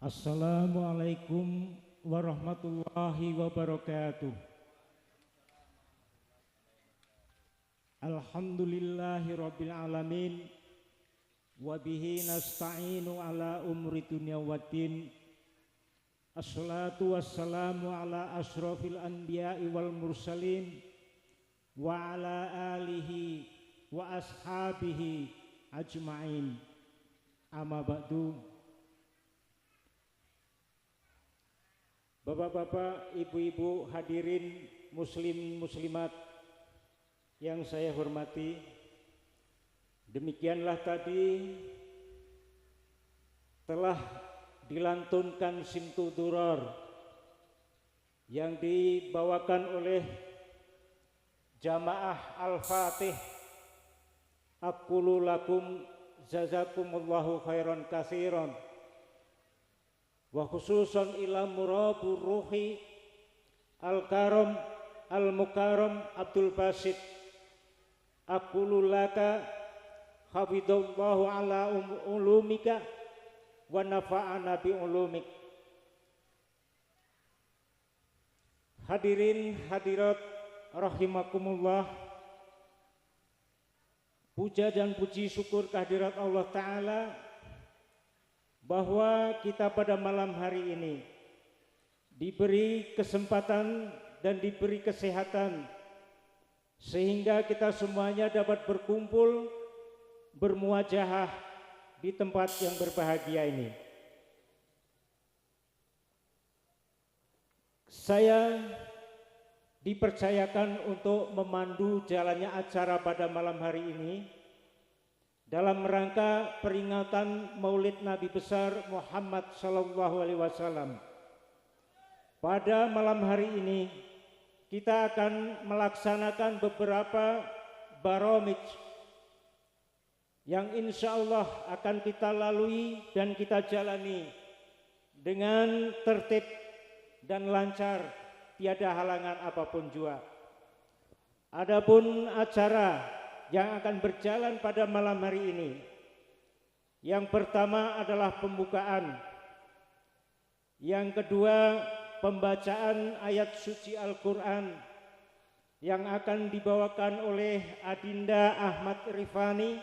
Assalamualaikum warahmatullahi wabarakatuh. Alhamdulillahi rabbil alamin. Wabihi nasta'inu ala umri dunya waddin. Assalatu wassalamu ala ashrafil anbiya'i wal mursalin wa ala alihi wa ashabihi ajma'in. Amma ba'du. Bapak-bapak, ibu-ibu, hadirin muslim muslimat yang saya hormati, demikianlah tadi telah dilantunkan Simtu Duror yang dibawakan oleh jamaah Al-Fatih. Aqulu lakum jazakumullahu khairan katsiran wa khususan ila murabur ruhi al-karam al-mukarram Abdul Basit. Aqulu laka hafidallahu ala ulumika wa nafa'ana bi ulumik. Hadirin hadirat rahimakumullah, puja dan puji syukur kehadirat Allah Ta'ala bahwa kita pada malam hari ini diberi kesempatan dan diberi kesehatan sehingga kita semuanya dapat berkumpul bermuajahah di tempat yang berbahagia ini. Saya dipercayakan untuk memandu jalannya acara pada malam hari ini dalam rangka peringatan Maulid Nabi besar Muhammad sallallahu alaihi wasallam. Pada malam hari ini kita akan melaksanakan beberapa baromij yang insya Allah akan kita lalui dan kita jalani dengan tertib dan lancar, tiada halangan apapun jua. Adapun acara yang akan berjalan pada malam hari ini, yang pertama adalah pembukaan, yang kedua pembacaan ayat suci Al-Quran yang akan dibawakan oleh Adinda Ahmad Rifani,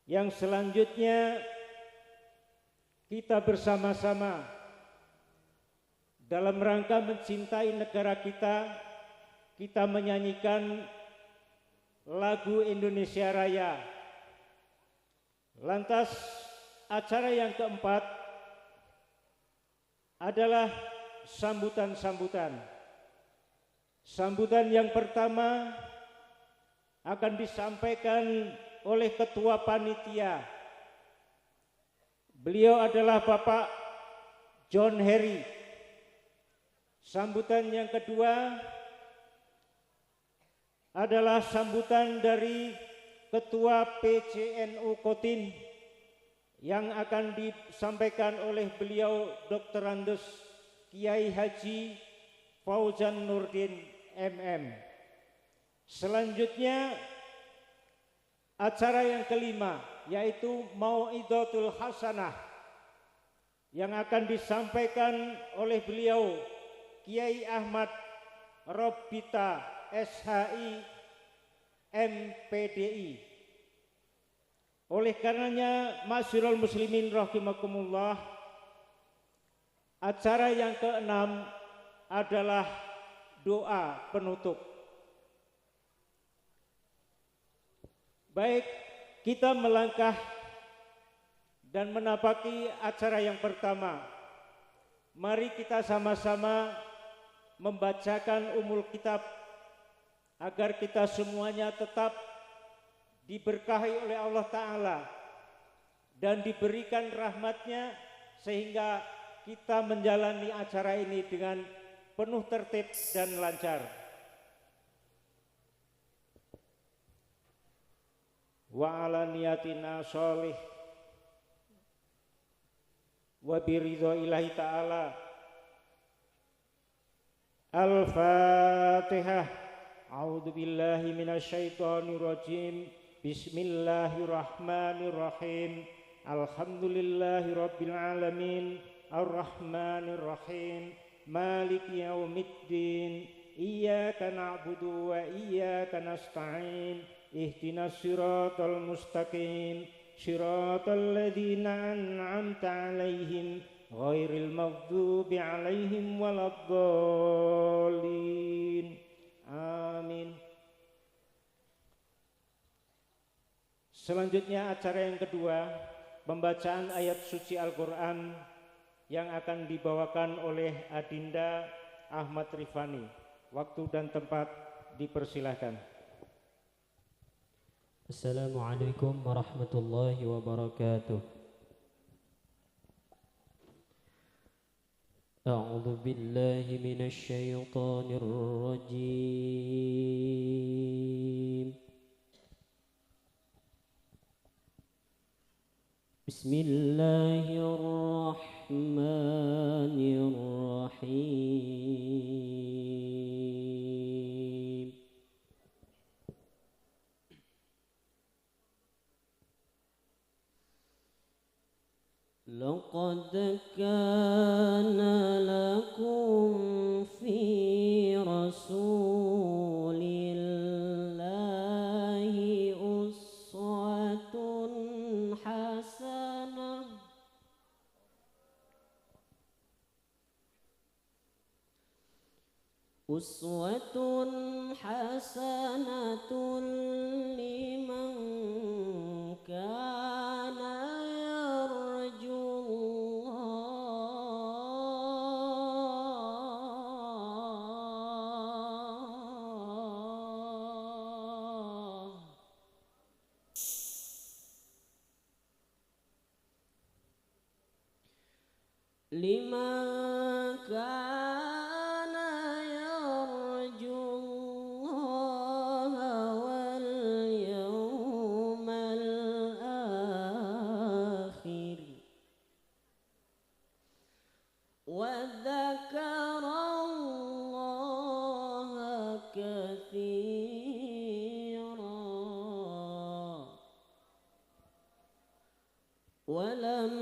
yang selanjutnya kita bersama-sama dalam rangka mencintai negara kita menyanyikan lagu Indonesia Raya. Lantas acara yang keempat adalah sambutan-sambutan. Sambutan yang pertama akan disampaikan oleh Ketua Panitia. Beliau adalah Bapak John Harry. Sambutan yang kedua adalah sambutan dari Ketua PCNU Kotin yang akan disampaikan oleh beliau Dr. Andes Kiai Haji Fauzan Nurdin MM. Selanjutnya acara yang kelima yaitu Mau'idatul Hasanah yang akan disampaikan oleh beliau Kiai Ahmad Robita SHI MPDI. Oleh karenanya Masyarul muslimin rahimakumullah, acara yang keenam adalah doa penutup. Baik, kita melangkah dan menapaki acara yang pertama. Mari kita sama-sama membacakan Ummul Kitab agar kita semuanya tetap diberkahi oleh Allah Ta'ala dan diberikan rahmatnya sehingga kita menjalani acara ini dengan penuh tertib dan lancar. Wa ala niyatina sholih wa biridho ilahi ta'ala. Al-Fatihah. A'udzu billahi minasyaitonir rajim. Bismillahirrahmanirrahim. Alhamdulillahi Rabbil Alamin, Ar-Rahmanir Rahim, Maliki Yaumiddin, Iyyaka na'budu wa iyyaka nasta'in, Ihdinas siratal mustaqim, Siratal ladzina an'amta 'alaihim, Ghairil maghdubi 'alaihim waladdallin. Amin. Selanjutnya acara yang kedua, pembacaan ayat suci Al-Quran yang akan dibawakan oleh Adinda Ahmad Rifani. Waktu dan tempat dipersilahkan. Assalamualaikum warahmatullahi wabarakatuh. A'udzu billahi minasy syaithanir rajim. Bismillahirrahmanirrahim. Laqad kana lakum fi rasulillahi uswatun hasanah. Uswatun hasanatun liman kana liman kana yarjullaha wal yawmal akhir wa dzakarallaha katsira wa lam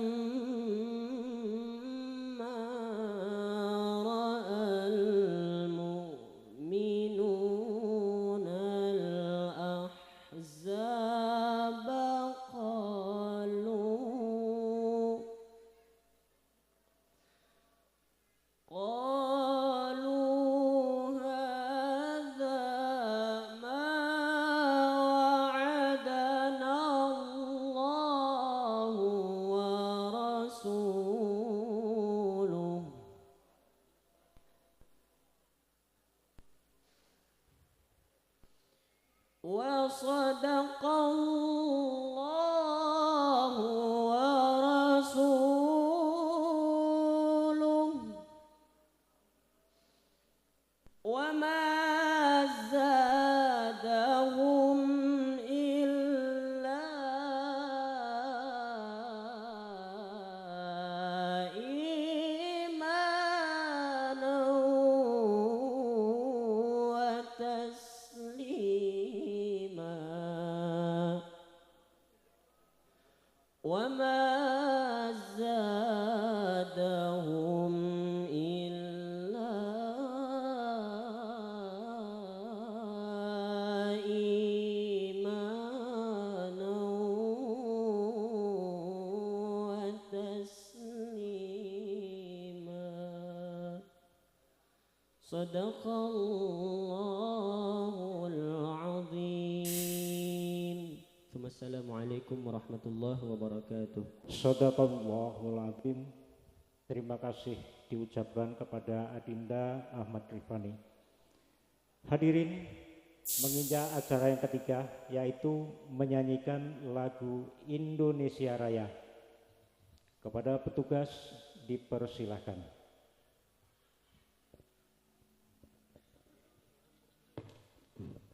sadaqallahu wa rasuluh wa ma zadahum illa imanan wa wa ma zadahum illa imanan wa taslima. Sadaqallahul azim. Assalamualaikum warahmatullahi wabarakatuh. Shadaqallahul azim. Terima kasih diucapkan kepada Adinda Ahmad Rifani. Hadirin, menginjak acara yang ketiga, yaitu menyanyikan lagu Indonesia Raya. Kepada petugas dipersilahkan.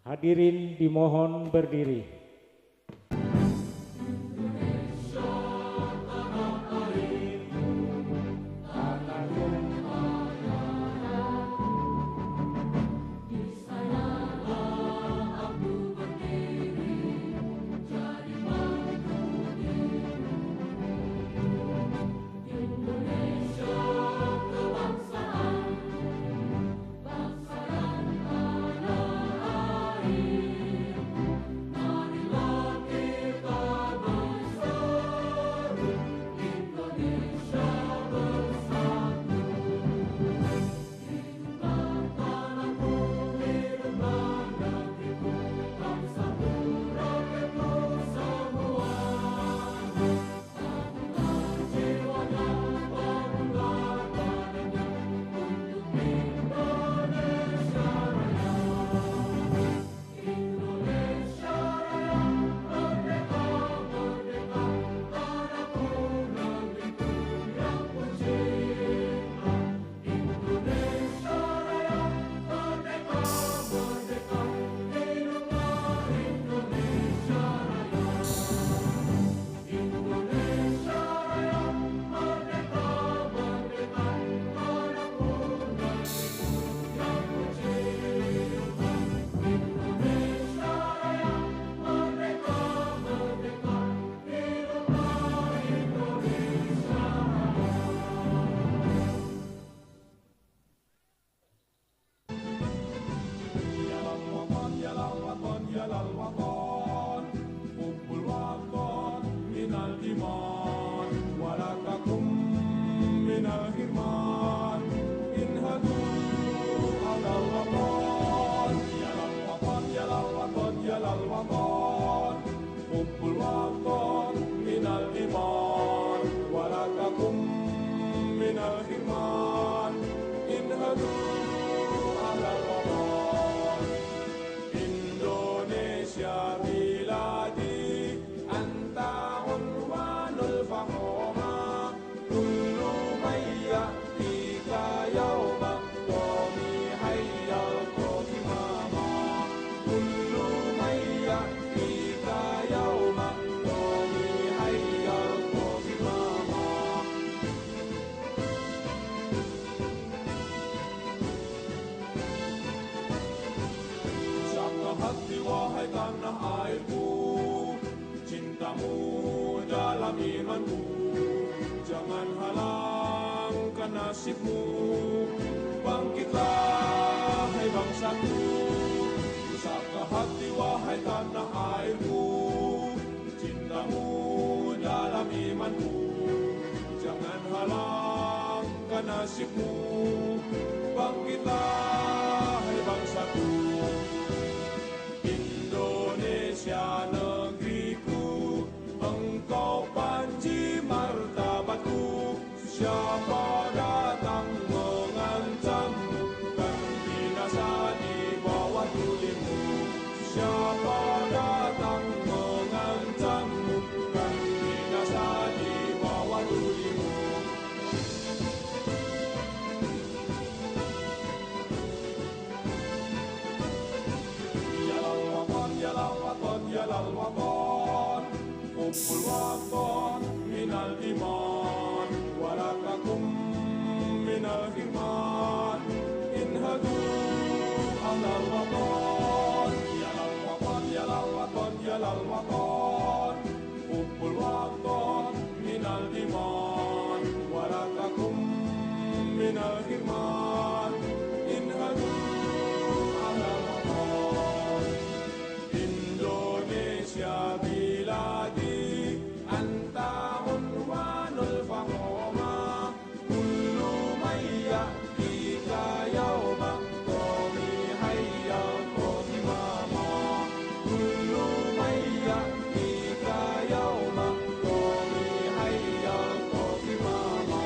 Hadirin dimohon berdiri. dalam imanmu, jangan halangkan nasibmu. Bangkitlah hai bangsaku, usahkah hati wahai tanah airku. Cintamu dalam imanmu, jangan halangkan nasibmu. Bangkitlah hai bangsaku, Indonesia negeriku, engkau panji martabatku. Siapa datang mengancammu, kan binasa di bawah tulimu. Siapa datang mengancammu, kan binasa di bawah tulimu. Yalal waton, kumpul waton minal iman, warakakum minal iman, inhadu alal waton. Yalal waton, kumpul waton minal iman, warakakum minal iman, inhadu alal waton. Indonesia biladi, anta unwanul fahoma, kullu mayya ika yauma, qomi hayya qomi mama. Kullu mayya ika yauma, qomi hayya qomi mama.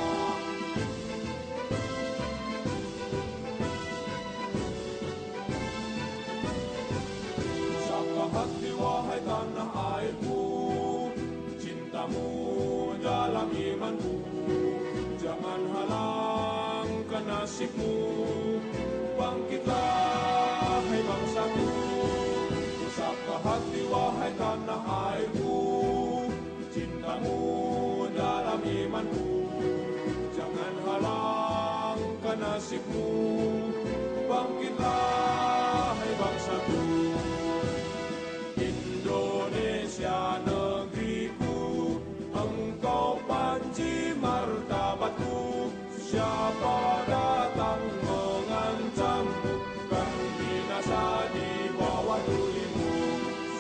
Usahkah hati wahai tanah airku, cintamu dalam imanmu, jangan halangkan nasibmu. Bangkitlah hai bangsaku, usahkah hati wahai tanah airku, cintamu dalam imanmu, jangan halangkan nasibmu. Bangkitlah hai bangsaku, Indonesia negeriku, engkau panji martabatku. Siapa datang mengancammu, kan binasa di bawah tulimu.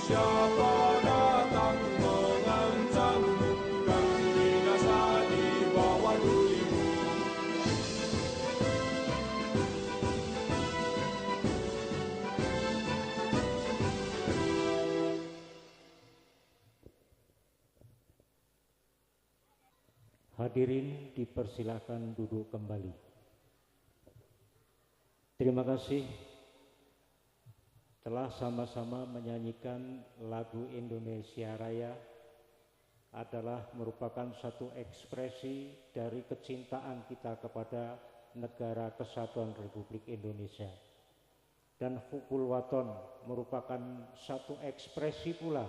Siapa datang mengancammu, kan binasa di bawah tulimu. Hadirin dipersilakan duduk kembali. Terima kasih telah sama-sama menyanyikan lagu Indonesia Raya. Adalah merupakan satu ekspresi dari kecintaan kita kepada Negara Kesatuan Republik Indonesia. Dan Hubul Waton merupakan satu ekspresi pula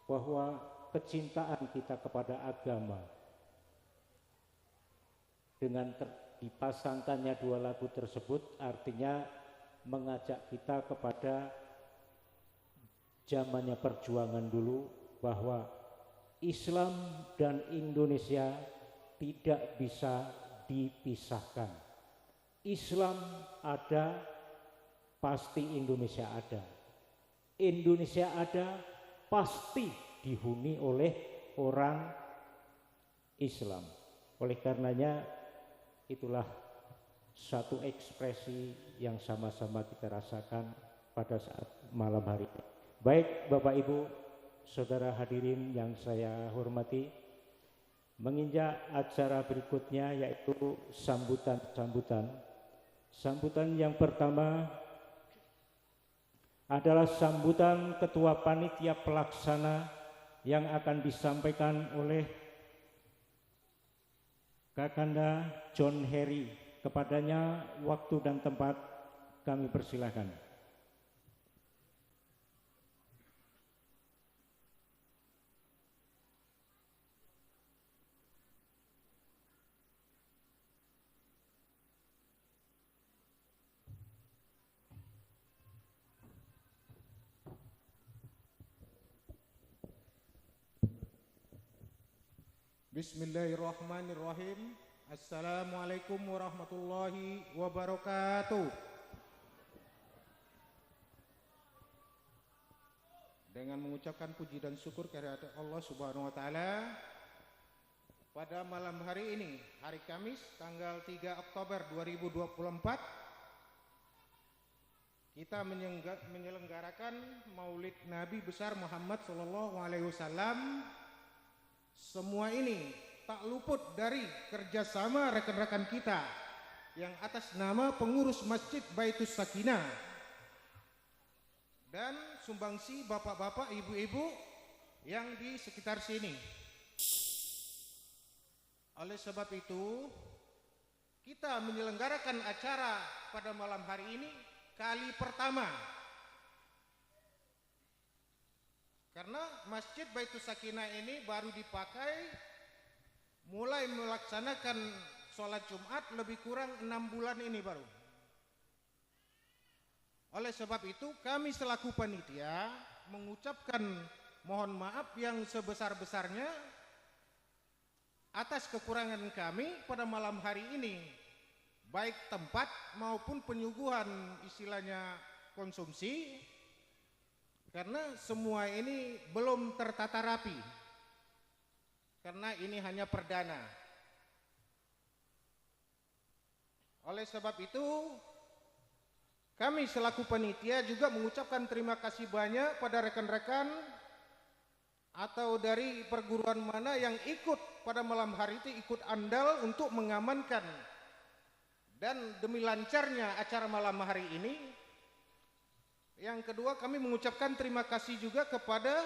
bahwa kecintaan kita kepada agama. Dengan dipasangkannya dua lagu tersebut artinya mengajak kita kepada zamannya perjuangan dulu, bahwa Islam dan Indonesia tidak bisa dipisahkan. Islam ada, pasti Indonesia ada. Indonesia ada, pasti dihuni oleh orang Islam. Oleh karenanya itulah satu ekspresi yang sama-sama kita rasakan pada saat malam hari ini. Baik Bapak Ibu, saudara hadirin yang saya hormati, menginjak acara berikutnya yaitu sambutan. Sambutan yang pertama adalah sambutan Ketua Panitia Pelaksana yang akan disampaikan oleh Kakanda John Harry. Kepadanya waktu dan tempat kami persilahkan. Bismillahirrahmanirrahim. Assalamualaikum warahmatullahi wabarakatuh. Dengan mengucapkan puji dan syukur kehadirat Allah Subhanahu wa taala, pada malam hari ini, hari Kamis tanggal 3 Oktober 2024, kita menyelenggarakan Maulid Nabi besar Muhammad sallallahu alaihi wasallam. Semua ini tak luput dari kerjasama rekan-rekan kita yang atas nama pengurus Masjid Baitus Sakinah dan sumbangsi bapak-bapak, ibu-ibu yang di sekitar sini. Oleh sebab itu, kita menyelenggarakan acara pada malam hari ini kali pertama. Karena Masjid Baitus Sakinah ini baru dipakai mulai melaksanakan sholat Jumat lebih kurang 6 bulan ini baru. Oleh sebab itu kami selaku panitia mengucapkan mohon maaf yang sebesar-besarnya atas kekurangan kami pada malam hari ini, baik tempat maupun penyuguhan istilahnya konsumsi, karena semua ini belum tertata rapi, karena ini hanya perdana. Oleh sebab itu kami selaku panitia juga mengucapkan terima kasih banyak pada rekan-rekan atau dari perguruan mana yang ikut pada malam hari itu, ikut andal untuk mengamankan dan demi lancarnya acara malam hari ini. Yang kedua, kami mengucapkan terima kasih juga kepada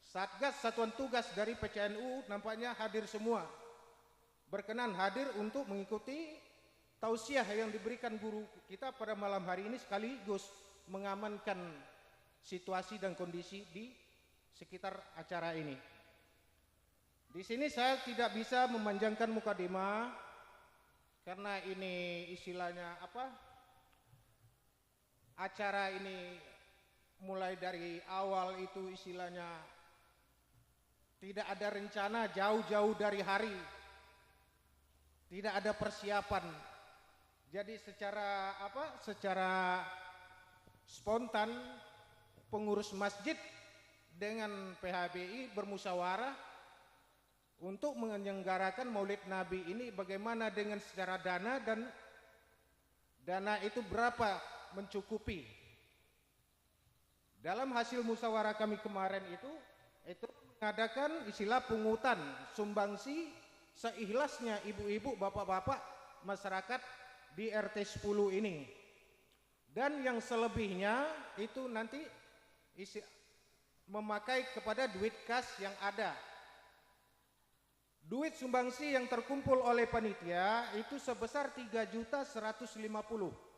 Satgas Satuan Tugas dari PCNU, nampaknya hadir semua, berkenan hadir untuk mengikuti tausiah yang diberikan guru kita pada malam hari ini, sekaligus mengamankan situasi dan kondisi di sekitar acara ini. Di sini saya tidak bisa memanjangkan mukadimah karena ini istilahnya acara ini mulai dari awal itu istilahnya tidak ada rencana, jauh-jauh dari hari, tidak ada persiapan. Jadi secara spontan pengurus masjid dengan PHBI bermusyawarah untuk menyelenggarakan Maulid Nabi ini, bagaimana dengan secara dana, dan dana itu berapa mencukupi. Dalam hasil musyawarah kami kemarin itu mengadakan istilah pungutan sumbangsi seikhlasnya ibu-ibu, bapak-bapak masyarakat di RT 10 ini. Dan yang selebihnya itu nanti memakai kepada duit kas yang ada. Duit sumbangsi yang terkumpul oleh panitia itu sebesar 3.150.000.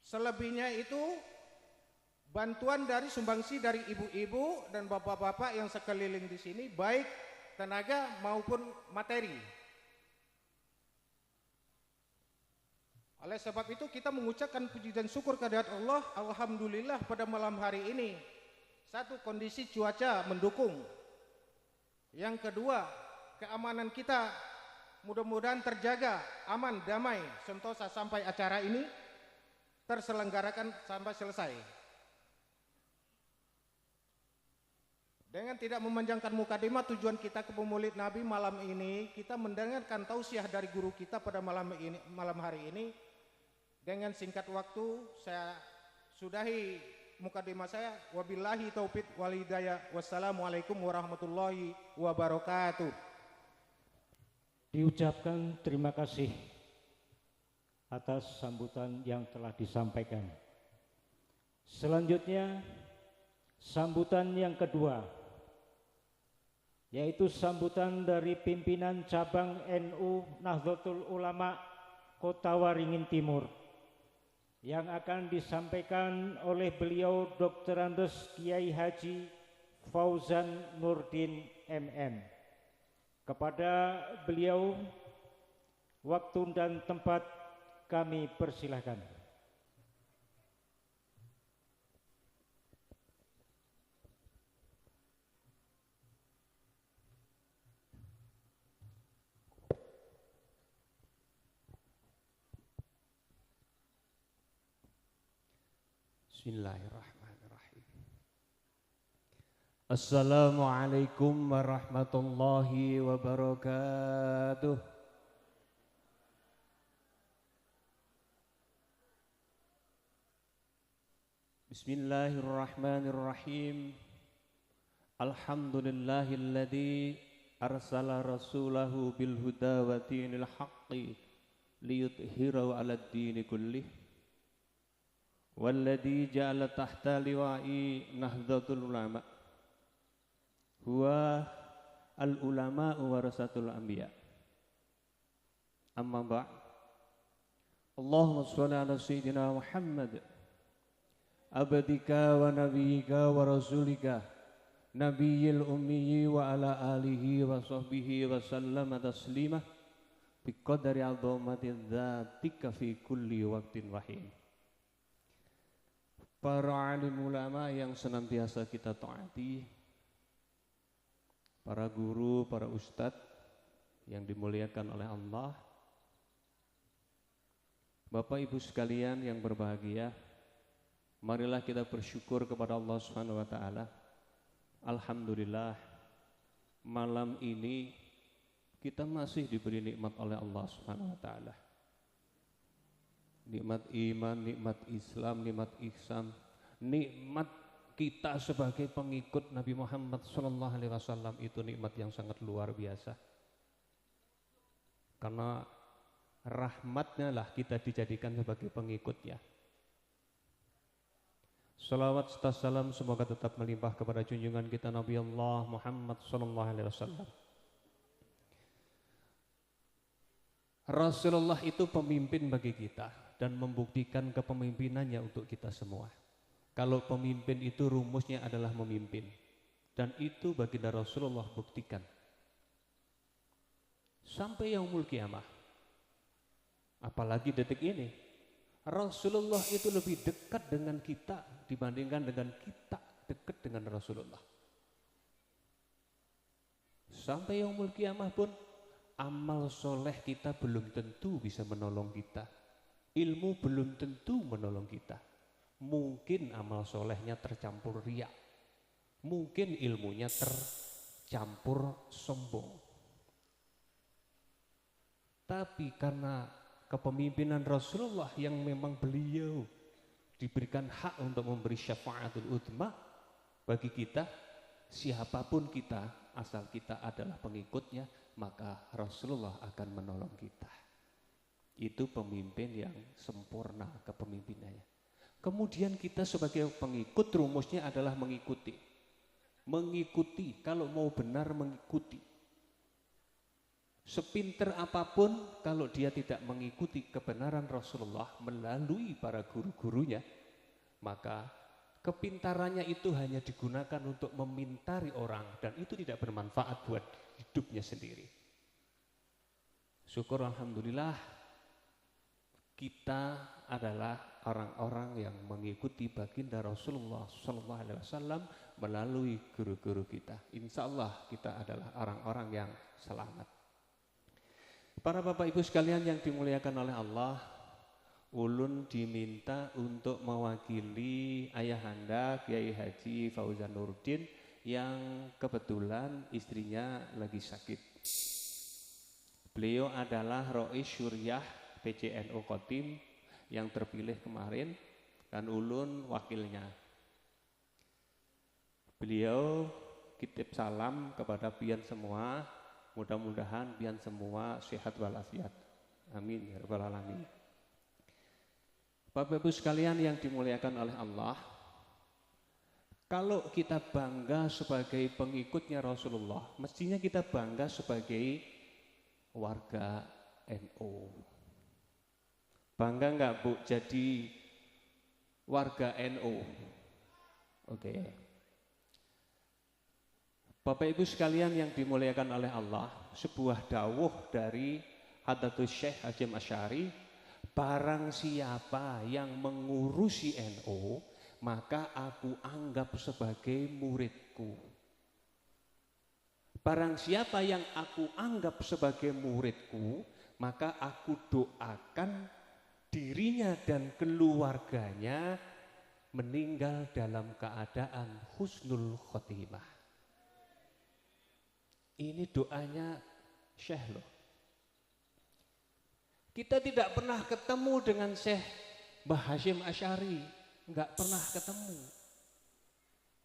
Selebihnya itu bantuan dari sumbangsi dari ibu-ibu dan bapak-bapak yang sekeliling di sini, baik tenaga maupun materi. Oleh sebab itu kita mengucapkan puji dan syukur kehadirat Allah. Alhamdulillah pada malam hari ini, satu, kondisi cuaca mendukung. Yang kedua, keamanan kita mudah-mudahan terjaga aman, damai, sentosa sampai acara ini terselenggarakan sampai selesai. Dengan tidak memanjangkan mukadimah, tujuan kita ke Maulid Nabi malam ini, kita mendengarkan tausiah dari guru kita pada malam hari ini. Dengan singkat waktu saya sudahi mukadimah saya. Wabillahi taufiq wal hidayah. Wassalamualaikum warahmatullahi wabarakatuh. Diucapkan terima kasih atas sambutan yang telah disampaikan. Selanjutnya sambutan yang kedua, yaitu sambutan dari pimpinan cabang NU Nahdlatul Ulama Kota Waringin Timur, yang akan disampaikan oleh beliau Dr. Andes Kiai Haji Fauzan Nurdin MM. Kepada beliau waktu dan tempat kami persilahkan. Bismillahirrahmanirrahim. Assalamualaikum warahmatullahi wabarakatuh. Bismillahirrahmanirrahim. Alhamdulillahilladzi arsala rasulahu bil huda wa dinil haqqi liyudhhirahu 'alad dini kullih. Walladzi ja'ala tahta liwa'i nahdlatul ulama huwa al ulama warasatul anbiya. Amma ba'd. Allahumma shalli ala sayyidina Muhammad abdika wa nabiyyika wa rasulika nabiyil ummi wa ala alihi wa sahbihi wa sallama taslima biqadari 'azamati dzatika fi kulli waqtin wahid. Para alim ulama yang senantiasa kita taati, para guru, para ustadz yang dimuliakan oleh Allah, Bapak Ibu sekalian yang berbahagia, marilah kita bersyukur kepada Allah Subhanahu wa taala. Alhamdulillah, malam ini kita masih diberi nikmat oleh Allah Subhanahu wa taala. Nikmat iman, nikmat Islam, nikmat ihsan, nikmat kita sebagai pengikut Nabi Muhammad SAW itu nikmat yang sangat luar biasa. Karena rahmatnya lah kita dijadikan sebagai pengikutnya. Salawat serta salam semoga tetap melimpah kepada junjungan kita Nabi Allah Muhammad SAW. Rasulullah itu pemimpin bagi kita dan membuktikan kepemimpinannya untuk kita semua. Kalau pemimpin itu rumusnya adalah memimpin, dan itu baginda Rasulullah buktikan sampai yaumul kiamah. Apalagi detik ini, Rasulullah itu lebih dekat dengan kita dibandingkan dengan kita dekat dengan Rasulullah. Sampai yaumul kiamah pun amal soleh kita belum tentu bisa menolong kita. Ilmu belum tentu menolong kita. Mungkin amal solehnya tercampur riya. Mungkin ilmunya tercampur sombong. Tapi karena kepemimpinan Rasulullah yang memang beliau diberikan hak untuk memberi syafaatul udzma bagi kita, siapapun kita, asal kita adalah pengikutnya, maka Rasulullah akan menolong kita. Itu pemimpin yang sempurna kepemimpinannya. Kemudian kita sebagai pengikut rumusnya adalah mengikuti. Mengikuti, kalau mau benar mengikuti. Sepinter apapun kalau dia tidak mengikuti kebenaran Rasulullah melalui para guru-gurunya, maka kepintarannya itu hanya digunakan untuk memintari orang dan itu tidak bermanfaat buat hidupnya sendiri. Syukur alhamdulillah kita adalah orang-orang yang mengikuti baginda Rasulullah SAW melalui guru-guru kita. Insya Allah kita adalah orang-orang yang selamat. Para bapak ibu sekalian yang dimuliakan oleh Allah, ulun diminta untuk mewakili ayahanda Kiai Haji Fauzan Nurdin yang kebetulan istrinya lagi sakit. Beliau adalah Rois Syuriah PCNU Kotim yang terpilih kemarin dan ulun wakilnya. Beliau titip salam kepada pian semua, mudah-mudahan pian semua sehat walafiat. Amin ya rabbal alamin. Bapak Ibu sekalian yang dimuliakan oleh Allah, kalau kita bangga sebagai pengikutnya Rasulullah, mestinya kita bangga sebagai warga NU. Bangga enggak Bu jadi warga NU? Oke. Bapak Ibu sekalian yang dimuliakan oleh Allah, sebuah dawuh dari Hadratus Syekh Hasyim Asy'ari, barang siapa yang mengurusi NU, maka aku anggap sebagai muridku. Barang siapa yang aku anggap sebagai muridku, maka aku doakan dirinya dan keluarganya meninggal dalam keadaan husnul khotimah. Ini doanya Syekh loh. Kita tidak pernah ketemu dengan Syekh Mbah Hasyim Asy'ari, enggak pernah ketemu.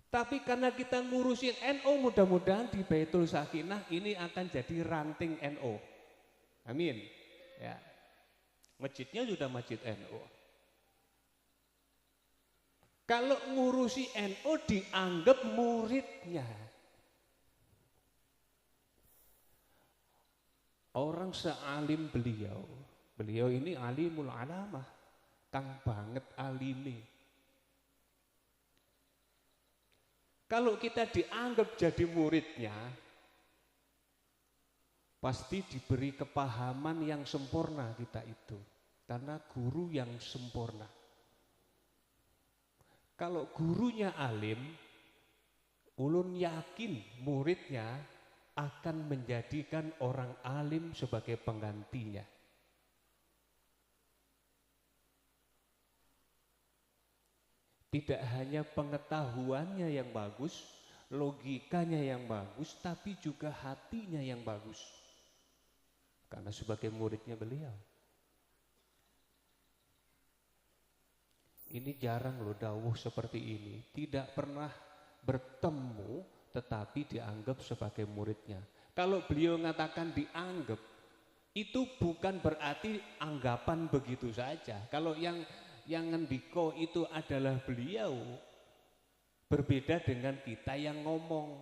Tapi karena kita ngurusin NU, mudah-mudahan di Baitul Sakinah ini akan jadi ranting NU. Amin. Ya. Masjidnya sudah masjid NU. Kalau ngurusi NU dianggap muridnya. Orang sealim beliau, beliau ini alimul alamah, kang banget alime. Kalau kita dianggap jadi muridnya, pasti diberi kepahaman yang sempurna kita itu, karena guru yang sempurna. Kalau gurunya alim, ulun yakin muridnya akan menjadikan orang alim sebagai penggantinya. Tidak hanya pengetahuannya yang bagus, logikanya yang bagus, tapi juga hatinya yang bagus. Karena sebagai muridnya beliau. Ini jarang loh dawuh seperti ini, tidak pernah bertemu tetapi dianggap sebagai muridnya. Kalau beliau mengatakan dianggap, itu bukan berarti anggapan begitu saja. Kalau yang ngendiko itu adalah beliau, berbeda dengan kita yang ngomong.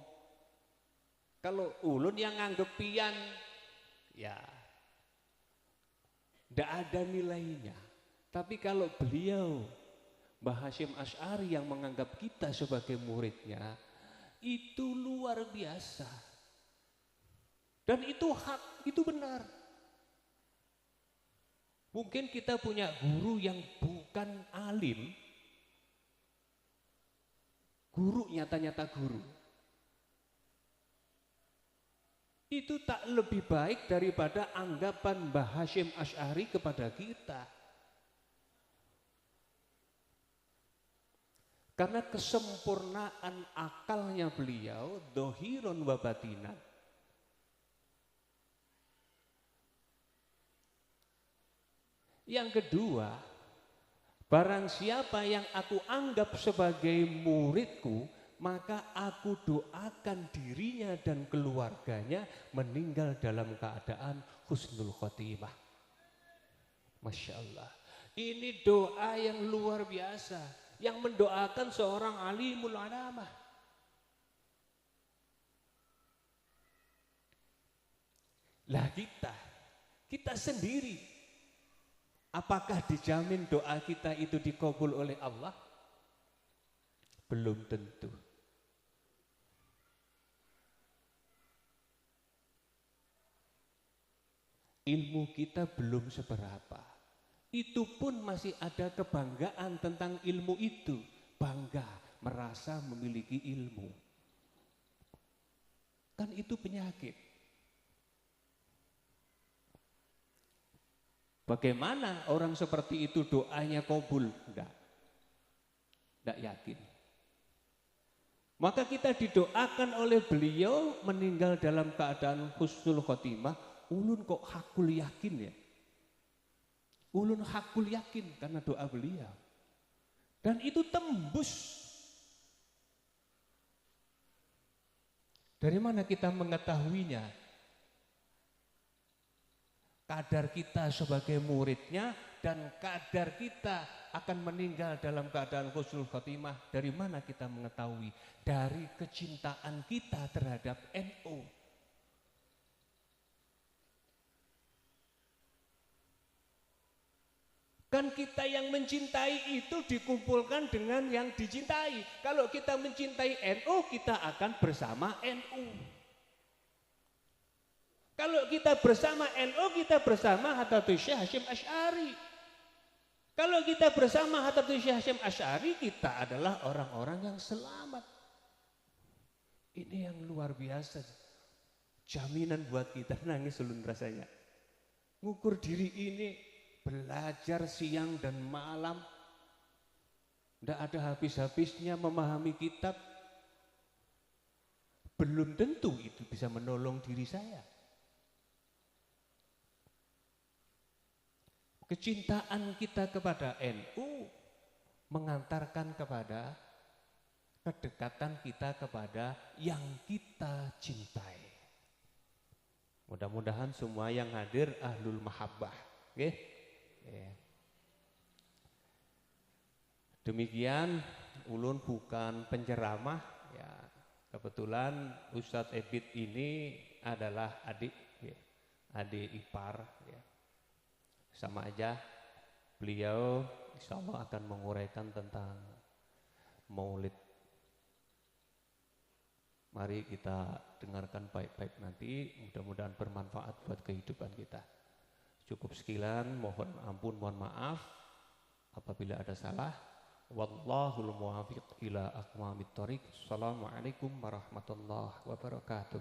Kalau ulun yang nganggep pian, ya tidak ada nilainya. Tapi kalau beliau, Mbah Hasyim Asy'ari yang menganggap kita sebagai muridnya, itu luar biasa. Dan itu hak, itu benar. Mungkin kita punya guru yang bukan alim, guru nyata-nyata guru. Itu tak lebih baik daripada anggapan Mbah Hasyim Asy'ari kepada kita. Karena kesempurnaan akalnya beliau, dohiron wa batinan. Yang kedua, barang siapa yang aku anggap sebagai muridku, maka aku doakan dirinya dan keluarganya meninggal dalam keadaan husnul khotimah. Masya Allah. Ini doa yang luar biasa. Yang mendoakan seorang alimul alamah. Lah kita sendiri, apakah dijamin doa kita itu dikabul oleh Allah? Belum tentu. Ilmu kita belum seberapa. Itu pun masih ada kebanggaan tentang ilmu itu. Bangga, merasa memiliki ilmu. Kan itu penyakit. Bagaimana orang seperti itu doanya kabul? Tidak yakin. Maka kita didoakan oleh beliau meninggal dalam keadaan husnul khotimah. Ulun kok hakul yakin ya? Ulun hakul yakin karena doa beliau. Dan itu tembus. Dari mana kita mengetahuinya? Kadar kita sebagai muridnya dan kadar kita akan meninggal dalam keadaan husnul khotimah. Dari mana kita mengetahui? Dari kecintaan kita terhadap NU. Kan kita yang mencintai itu dikumpulkan dengan yang dicintai. Kalau kita mencintai NU, kita akan bersama NU. Kalau kita bersama NU, kita bersama Hadratus Syekh Hasyim Asy'ari. Kalau kita bersama Hadratus Syekh Hasyim Asy'ari, kita adalah orang-orang yang selamat. Ini yang luar biasa. Jaminan buat kita, nangis ulun rasanya. Ngukur diri ini, belajar siang dan malam, Tidak ada habis-habisnya memahami kitab. Belum tentu itu bisa menolong diri saya. Kecintaan kita kepada NU mengantarkan kepada kedekatan kita kepada yang kita cintai. Mudah-mudahan semua yang hadir ahlul mahabbah. Oke? Demikian, ulun bukan penceramah. Ya, kebetulan Ustadz Ebit ini adalah adik ipar. Ya. Sama aja, beliau insya Allah akan menguraikan tentang maulid. Mari kita dengarkan baik-baik nanti, mudah-mudahan bermanfaat buat kehidupan kita. Cukup sekian, mohon ampun, mohon maaf apabila ada salah. Wallahul muwaffiq ila aqwamit thoriq. Assalamualaikum warahmatullahi wabarakatuh.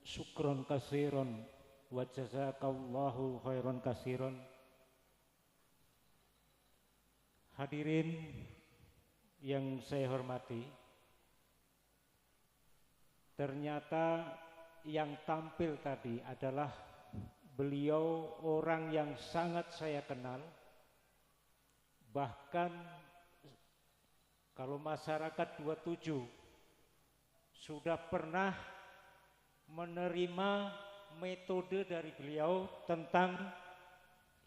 Syukron kasiron wa jazakallahu khairan kasiron. Hadirin yang saya hormati, ternyata yang tampil tadi adalah beliau orang yang sangat saya kenal. Bahkan kalau masyarakat 27 sudah pernah menerima metode dari beliau tentang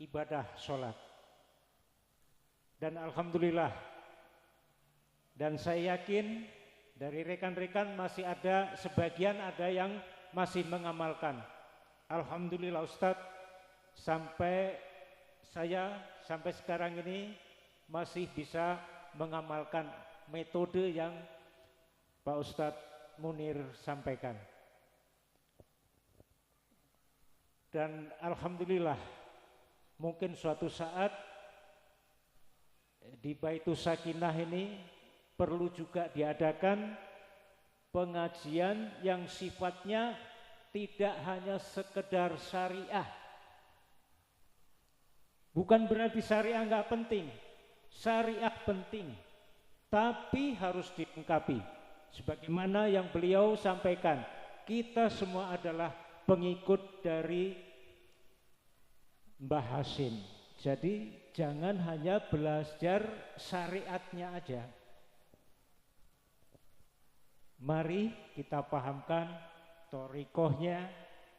ibadah sholat. Dan alhamdulillah, dan saya yakin dari rekan-rekan masih ada sebagian ada yang masih mengamalkan. Alhamdulillah Ustadz, sampai sekarang ini masih bisa mengamalkan metode yang Pak Ustadz Munir sampaikan. Dan alhamdulillah, mungkin suatu saat di Baitus Sakinah ini perlu juga diadakan pengajian yang sifatnya tidak hanya sekedar syariah. Bukan berarti syariah nggak penting, syariah penting, tapi harus dilengkapi. Sebagaimana yang beliau sampaikan, kita semua adalah pengikut dari Mbah Hasyim. Jadi jangan hanya belajar syariatnya aja. Mari kita pahamkan thoriqohnya,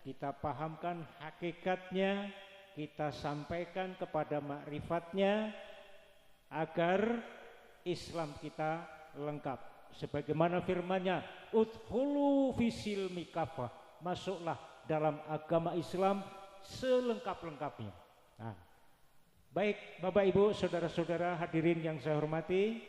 kita pahamkan hakikatnya, kita sampaikan kepada makrifatnya agar Islam kita lengkap. Sebagaimana firman-Nya, udkhulu fisilmi kafah, masuklah dalam agama Islam selengkap-lengkapnya. Nah, baik Bapak Ibu, saudara-saudara hadirin yang saya hormati,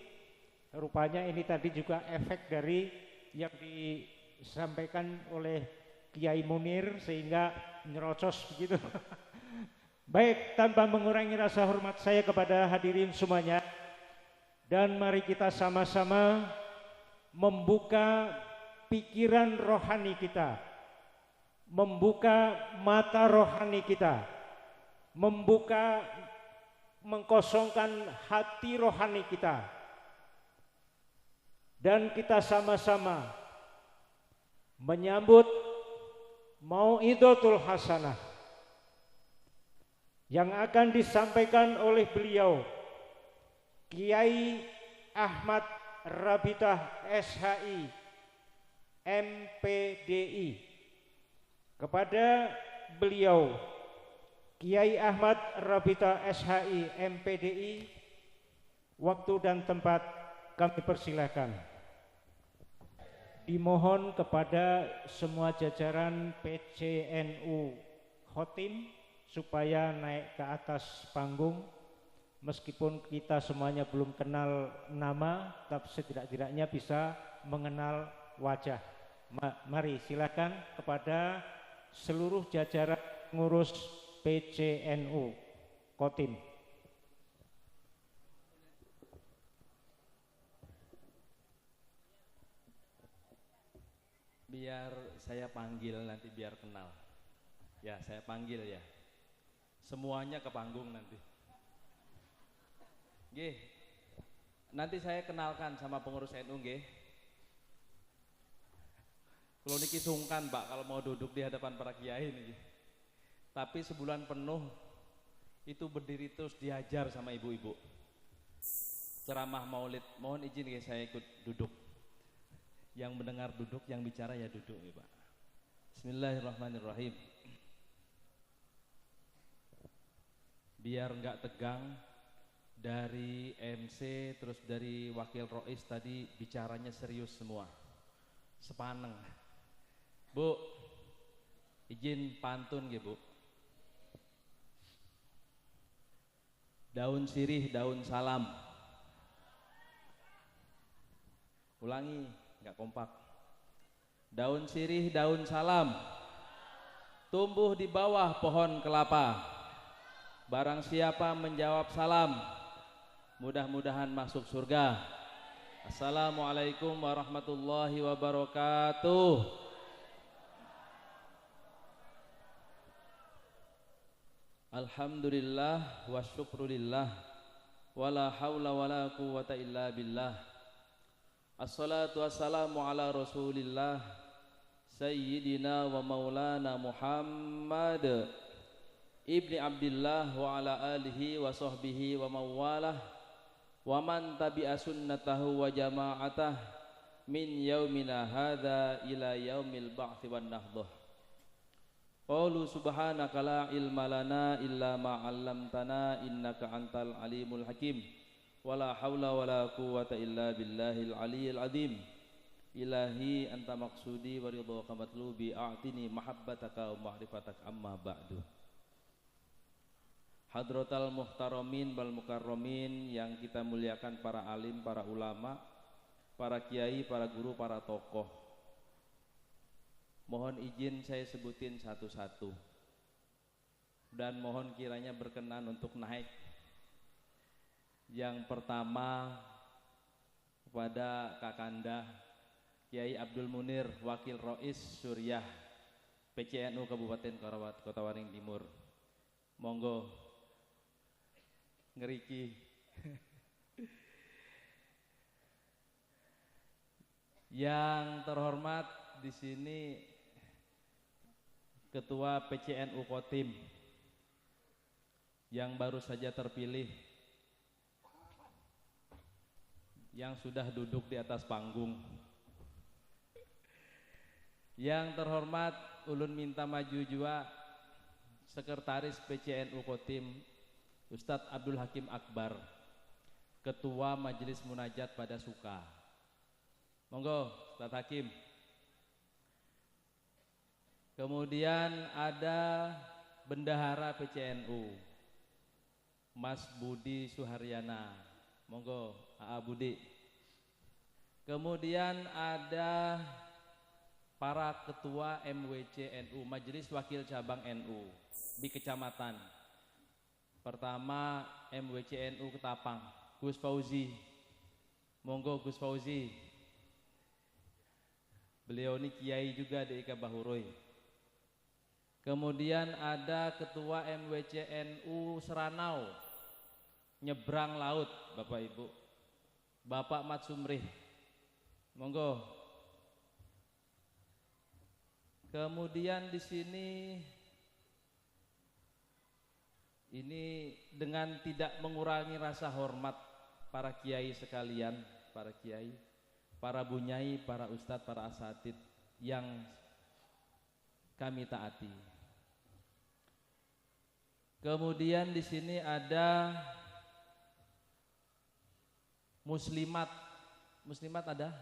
rupanya ini tadi juga efek dari yang disampaikan oleh Kiai Munir sehingga nyerocos begitu. Baik, tanpa mengurangi rasa hormat saya kepada hadirin semuanya, dan mari kita sama-sama membuka pikiran rohani kita, membuka mata rohani kita, mengkosongkan hati rohani kita, dan kita sama-sama menyambut Mau'izatul Hasanah yang akan disampaikan oleh beliau Kiai Ahmad Rabitah SHI MPDI. Kepada beliau Kiai Ahmad Rabitah SHI MPDI, waktu dan tempat kami persilakan. Dimohon kepada semua jajaran PCNU Khotim supaya naik ke atas panggung. Meskipun kita semuanya belum kenal nama, tapi setidak-tidaknya bisa mengenal wajah. Mari silakan kepada seluruh jajaran pengurus PCNU Khotim. Biar saya panggil nanti biar kenal. Ya, saya panggil ya. Semuanya ke panggung nanti. Nggih. Nanti saya kenalkan sama pengurus NU nggih. Kalau niki sungkan Pak kalau mau duduk di hadapan para kiai niki. Tapi sebulan penuh itu berdiri terus diajar sama ibu-ibu. Ceramah Maulid, mohon izin ya saya ikut duduk. Yang mendengar duduk, yang bicara ya duduk ya Pak. Bismillahirrahmanirrahim. Biar enggak tegang, dari MC terus dari Wakil Rois tadi bicaranya serius semua. Sepaneng. Bu, izin pantun ya Bu. Daun sirih, daun salam. Ulangi, nggak kompak. Daun sirih, daun salam. Tumbuh di bawah pohon kelapa. Barang siapa menjawab salam, mudah-mudahan masuk surga. Assalamualaikum warahmatullahi wabarakatuh. Alhamdulillah wa syukrulillah wala haula wala quwata illa billah. Assalatu wassalamu ala rasulillah sayyidina wa maulana Muhammad ibni Abdillah wa ala alihi wa sahbihi wa mawalah wa man tabi'a sunnatahu wa jama'atah min yaumina hadha ila yaumil ba'thi wan nahdah. Qalu subhanaka la ilma lana illa ma 'allamtana innaka antal alimul hakim. Wala haula wala quwwata illa billahil aliyyil azim. Ilahi anta maqsudi wa ridhaka matlubi a'tini mahabbataka wa ma'rifataka amma ba'du. Hadratal muhtaramin wal mukarramin yang kita muliakan, para alim, para ulama, para kiai, para guru, para tokoh. Mohon izin saya sebutin satu-satu dan mohon kiranya berkenan untuk naik. Yang pertama kepada Kakanda Kiai Abdul Munir, Wakil Rois Suriah PCNU Kabupaten Kota Waring Timur. Monggo ngeriki. Yang terhormat di sini Ketua PCNU Kotim yang baru saja terpilih, yang sudah duduk di atas panggung. Yang terhormat ulun minta maju juga Sekretaris PCNU Kotim Ustadz Abdul Hakim Akbar, Ketua Majelis Munajat pada Suka. Monggo Ustadz Hakim. Kemudian ada Bendahara PCNU Mas Budi Suharyana. Monggo AA Budi. Kemudian ada para ketua MWC NU, Majelis Wakil Cabang NU di kecamatan. Pertama MWC NU Ketapang, Gus Fauzi. Monggo Gus Fauzi. Beliau ini kiai juga di Ika Bahuroy. Kemudian ada ketua MWC NU Seranau, nyebrang laut, Bapak Ibu, Bapak Mat Sumrih. Monggo. Kemudian di sini ini dengan tidak mengurangi rasa hormat para kiai sekalian, para kiai, para bunyai, para ustadz, para asatid yang kami taati. Kemudian di sini ada muslimat. Muslimat ada?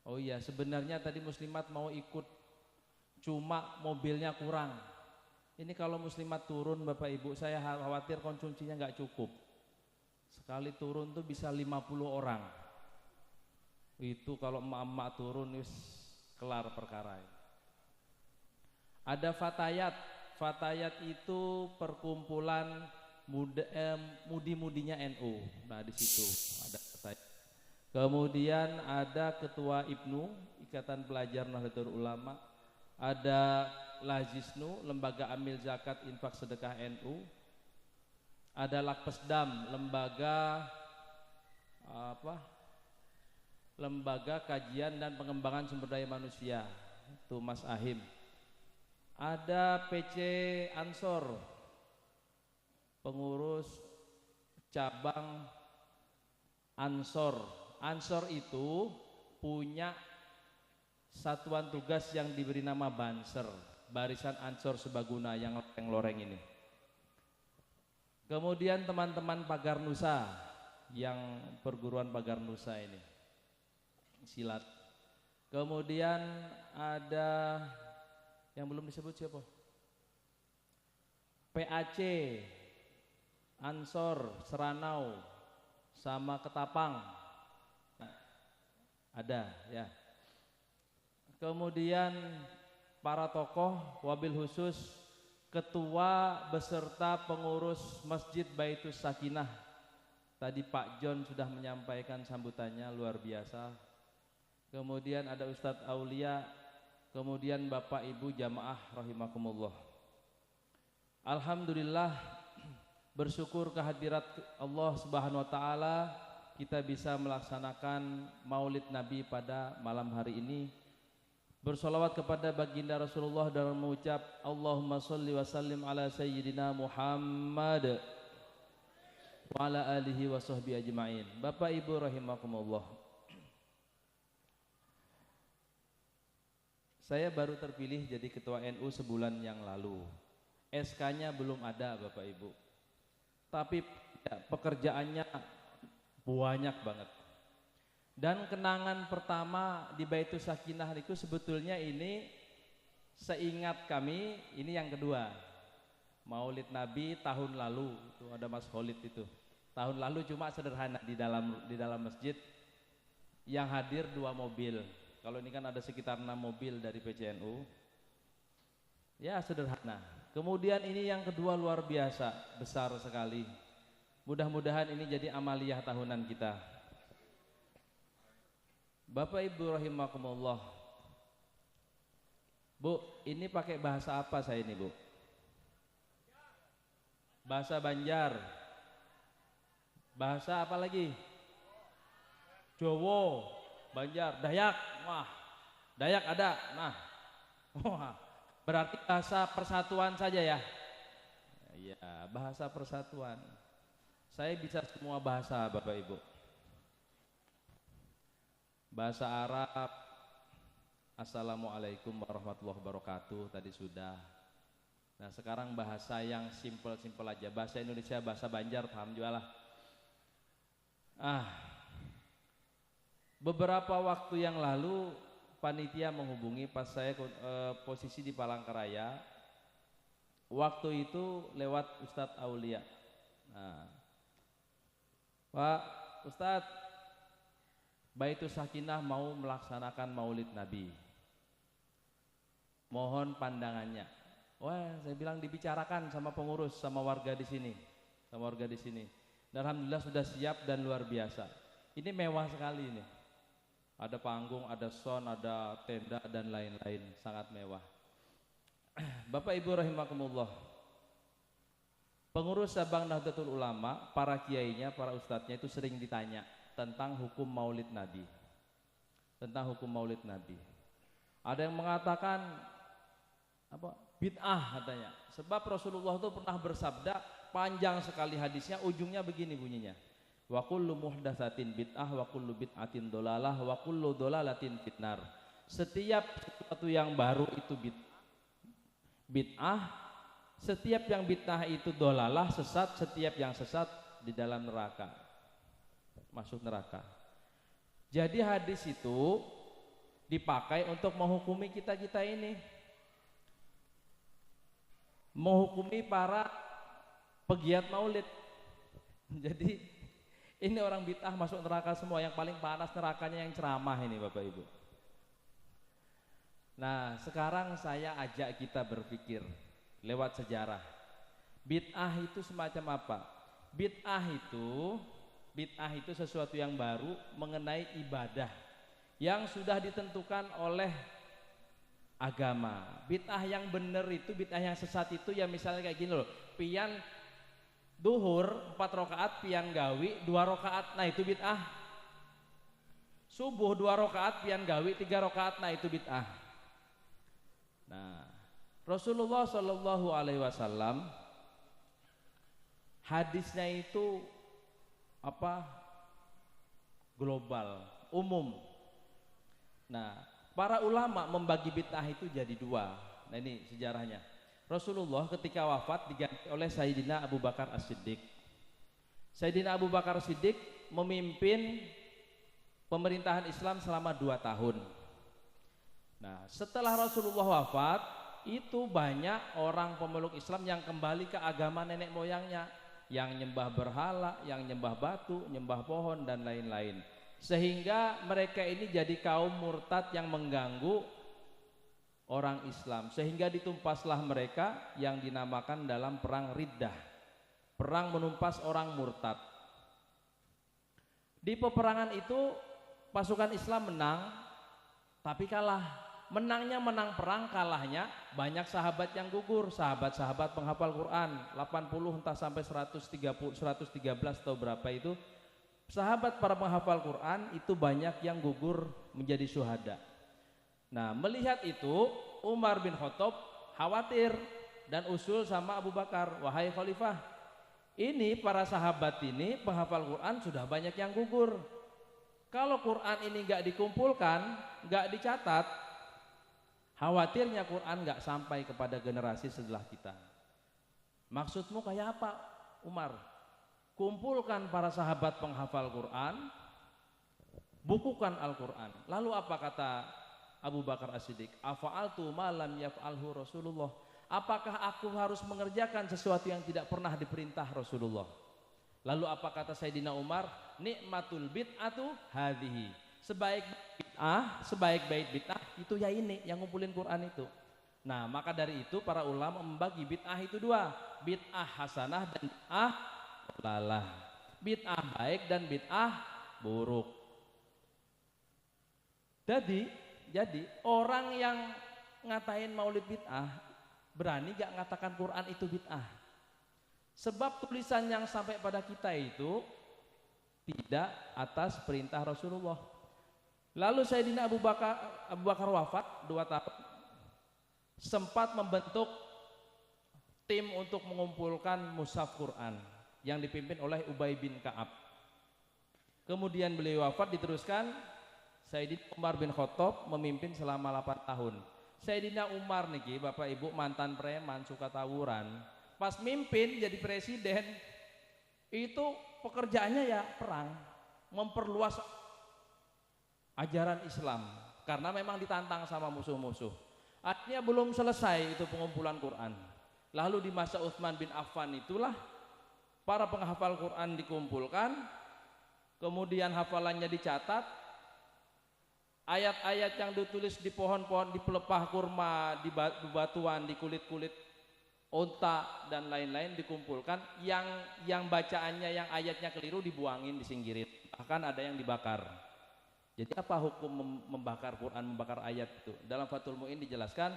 Oh iya, sebenarnya tadi muslimat mau ikut, cuma mobilnya kurang. Ini kalau muslimat turun Bapak Ibu, saya khawatir konsumsinya nggak cukup. Sekali turun tuh bisa 50 orang. Itu kalau emak-emak turun wis kelar perkara. Ada Fatayat. Fatayat itu perkumpulan mudi-mudinya NU. Nah di situ ada Fatayat. Kemudian ada Ketua IPNU, Ikatan Pelajar Nahdlatul Ulama. Ada Lazisnu, Lembaga Amil Zakat Infak Sedekah NU. Ada Lakpesdam, Lembaga Kajian dan Pengembangan Sumber Daya Manusia, itu Mas Ahim. Ada PC Ansor, pengurus cabang Ansor. Ansor itu punya satuan tugas yang diberi nama Banser, Barisan Ansor Sebaguna yang loreng ini. Kemudian teman-teman Pagar Nusa, yang perguruan Pagar Nusa ini, silat. Kemudian ada yang belum disebut siapa? PAC, Ansor, Seranau, sama Ketapang. Nah, ada ya. Kemudian para tokoh, wabil khusus ketua beserta pengurus Masjid Baitus Sakinah. Tadi Pak John sudah menyampaikan sambutannya luar biasa. Kemudian ada Ustadz Aulia, kemudian Bapak Ibu jamaah rahimakumullah. Alhamdulillah, bersyukur kehadirat Allah Subhanahu wa taala kita bisa melaksanakan Maulid Nabi pada malam hari ini. Bersolawat kepada baginda Rasulullah dan mengucap Allahumma sholli wa sallim ala sayyidina Muhammad wa ala alihi wa sahbihi ajma'in. Bapak Ibu rahimakumullah, saya baru terpilih jadi ketua NU sebulan yang lalu. SK-nya belum ada Bapak Ibu, tapi ya, pekerjaannya banyak banget. Dan kenangan pertama di Baitus Sakinah itu sebetulnya ini seingat kami ini yang kedua. Maulid Nabi tahun lalu itu ada Mas Khalid itu. Tahun lalu cuma sederhana di dalam masjid yang hadir 2 mobil. Kalau ini kan ada sekitar 6 mobil dari PCNU. Ya sederhana. Kemudian ini yang kedua luar biasa, besar sekali. Mudah-mudahan ini jadi amaliyah tahunan kita. Bapak Ibu rahimakumullah. Bu, ini pakai bahasa apa saya ini, Bu? Bahasa Banjar. Bahasa apa lagi? Jawa, Banjar, Dayak. Wah, Dayak ada. Nah. Wah, berarti bahasa persatuan saja ya. Iya, bahasa persatuan. Saya bisa semua bahasa, Bapak Ibu. Bahasa Arab, Assalamualaikum warahmatullahi wabarakatuh, tadi sudah. Nah sekarang bahasa yang simpel-simpel aja, bahasa Indonesia, bahasa Banjar, paham juga lah. Beberapa waktu yang lalu panitia menghubungi pas saya posisi di Palangkaraya. Waktu itu lewat Ustadz Aulia. Nah, Pak Ustadz, Baitus Sakinah mau melaksanakan Maulid Nabi. Mohon pandangannya. Wah, saya bilang dibicarakan sama pengurus, sama warga di sini, Dan alhamdulillah sudah siap dan luar biasa. Ini mewah sekali ini. Ada panggung, ada sound, ada tenda dan lain-lain, sangat mewah. Bapak Ibu rahimakumullah. Pengurus cabang Nahdlatul Ulama, para kiainya, para ustadznya itu sering ditanya tentang hukum Maulid Nabi. Ada yang mengatakan bid'ah katanya. Sebab Rasulullah itu pernah bersabda, panjang sekali hadisnya, ujungnya begini bunyinya. Wa kullu muhdatsatin bid'ah wa kullu bid'atin dolalah wa kullu dolalatin fitnar. Setiap sesuatu yang baru itu bid'ah, setiap yang bid'ah itu dolalah, sesat, setiap yang sesat di dalam neraka. Masuk neraka. Jadi hadis itu dipakai untuk menghukumi kita-kita ini, menghukumi para pegiat maulid. Jadi ini orang bid'ah masuk neraka semua. Yang paling panas nerakanya yang ceramah ini Bapak Ibu. Nah sekarang saya ajak kita berpikir lewat sejarah. Bid'ah itu semacam apa? Bid'ah itu sesuatu yang baru mengenai ibadah yang sudah ditentukan oleh agama. Bid'ah yang benar itu, bid'ah yang sesat itu ya misalnya kayak gini loh, pian duhur 4 rakaat, pian gawi 2 rakaat, nah itu bid'ah. Subuh 2 rakaat, pian gawi 3 rakaat, nah itu bid'ah. Nah, Rasulullah Shallallahu Alaihi Wasallam hadisnya itu apa? Global, umum. Nah, para ulama membagi bid'ah itu jadi 2. Nah ini sejarahnya. Rasulullah ketika wafat diganti oleh Sayyidina Abu Bakar As-Siddiq. Sayyidina Abu Bakar As-Siddiq memimpin pemerintahan Islam selama 2 tahun. Nah, setelah Rasulullah wafat, itu banyak orang pemeluk Islam yang kembali ke agama nenek moyangnya, yang nyembah berhala, yang nyembah batu, nyembah pohon dan lain-lain. Sehingga mereka ini jadi kaum murtad yang mengganggu orang Islam, sehingga ditumpaslah mereka yang dinamakan dalam perang Riddah, perang menumpas orang murtad. Di peperangan itu pasukan Islam menang, tapi kalah. Menangnya menang perang, kalahnya banyak sahabat yang gugur, sahabat-sahabat penghafal Quran 80 entah sampai 130, 113 atau berapa itu. Sahabat para penghafal Quran itu banyak yang gugur menjadi syuhada. Nah, melihat itu Umar bin Khattab khawatir dan usul sama Abu Bakar, wahai khalifah, ini para sahabat ini penghafal Quran sudah banyak yang gugur. Kalau Quran ini gak dikumpulkan, gak dicatat, khawatirnya Quran gak sampai kepada generasi setelah kita. Maksudmu kayak apa, Umar? Kumpulkan para sahabat penghafal Quran, bukukan Al-Quran. Lalu apa kata Abu Bakar As-Siddiq? Afa'altu ma lam yaf'alhu Rasulullah. Apakah aku harus mengerjakan sesuatu yang tidak pernah diperintah Rasulullah? Lalu apa kata Sayyidina Umar? Nikmatul bid'atu hadhihi. Sebaik-baik bid'ah itu ya ini yang ngumpulin Quran itu. Nah, maka dari itu para ulama membagi bid'ah itu 2, bid'ah hasanah dan bid'ah lalah, bid'ah baik dan bid'ah buruk. Jadi orang yang ngatain maulid bid'ah berani gak ngatakan Quran itu bid'ah? Sebab tulisan yang sampai pada kita itu tidak atas perintah Rasulullah. Lalu Sayyidina Abu Bakar wafat 2 tahun, sempat membentuk tim untuk mengumpulkan mushaf Quran yang dipimpin oleh Ubay bin Ka'ab. Kemudian beliau wafat, diteruskan Sayyidina Umar bin Khattab memimpin selama 8 tahun. Sayyidina Umar niki Bapak Ibu mantan preman, suka tawuran. Pas mimpin jadi presiden itu pekerjaannya ya perang, memperluas ajaran Islam karena memang ditantang sama musuh-musuh. Artinya belum selesai itu pengumpulan Quran. Lalu di masa Utsman bin Affan itulah para penghafal Quran dikumpulkan, kemudian hafalannya dicatat, ayat-ayat yang ditulis di pohon-pohon, di pelepah kurma, di batuan, di kulit-kulit unta dan lain-lain dikumpulkan, yang bacaannya, yang ayatnya keliru dibuangin, disingkirin, bahkan ada yang dibakar. Jadi apa hukum membakar Quran, membakar ayat itu? Dalam Fathul Mu'in dijelaskan,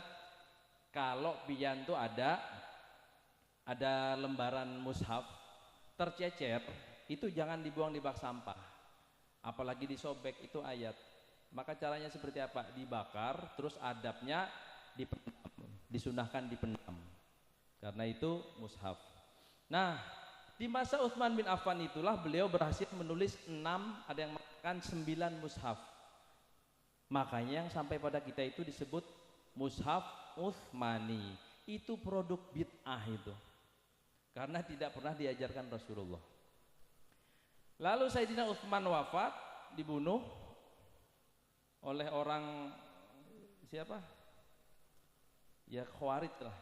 kalau pian tuh ada lembaran mushaf tercecer, itu jangan dibuang di bak sampah, apalagi disobek itu ayat. Maka caranya seperti apa? Dibakar, terus adabnya dipendam, disunahkan dipendam. Karena itu mushaf. Nah, di masa Utsman bin Affan itulah beliau berhasil menulis 6, ada yang mengatakan 9 mushaf. Makanya yang sampai pada kita itu disebut mushaf Utsmani. Itu produk bid'ah itu. Karena tidak pernah diajarkan Rasulullah. Lalu Sayyidina Utsman wafat, dibunuh oleh orang siapa? Ya Khawarij lah.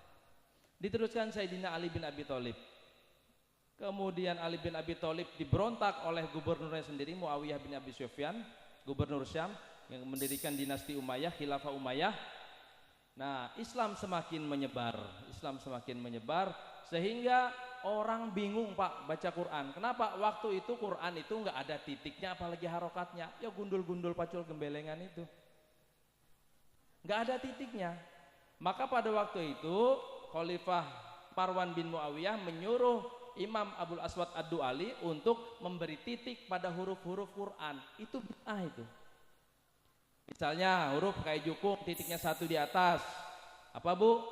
Diteruskan Sayyidina Ali bin Abi Thalib. Kemudian Ali bin Abi Thalib diberontak oleh gubernurnya sendiri, Muawiyah bin Abi Sufyan, gubernur Syam yang mendirikan dinasti Umayyah, Khilafah Umayyah. Nah, Islam semakin menyebar sehingga orang bingung Pak baca Quran. Kenapa? Waktu itu Quran itu nggak ada titiknya apalagi harokatnya, ya gundul-gundul pacul gembelengan itu. nggak ada titiknya. Maka pada waktu itu Khalifah Marwan bin Muawiyah menyuruh Imam Abul Aswad Ad-Du'ali untuk memberi titik pada huruf-huruf Quran. Itu bid'ah itu. Misalnya huruf kayak jukung, titiknya 1 di atas. Apa bu?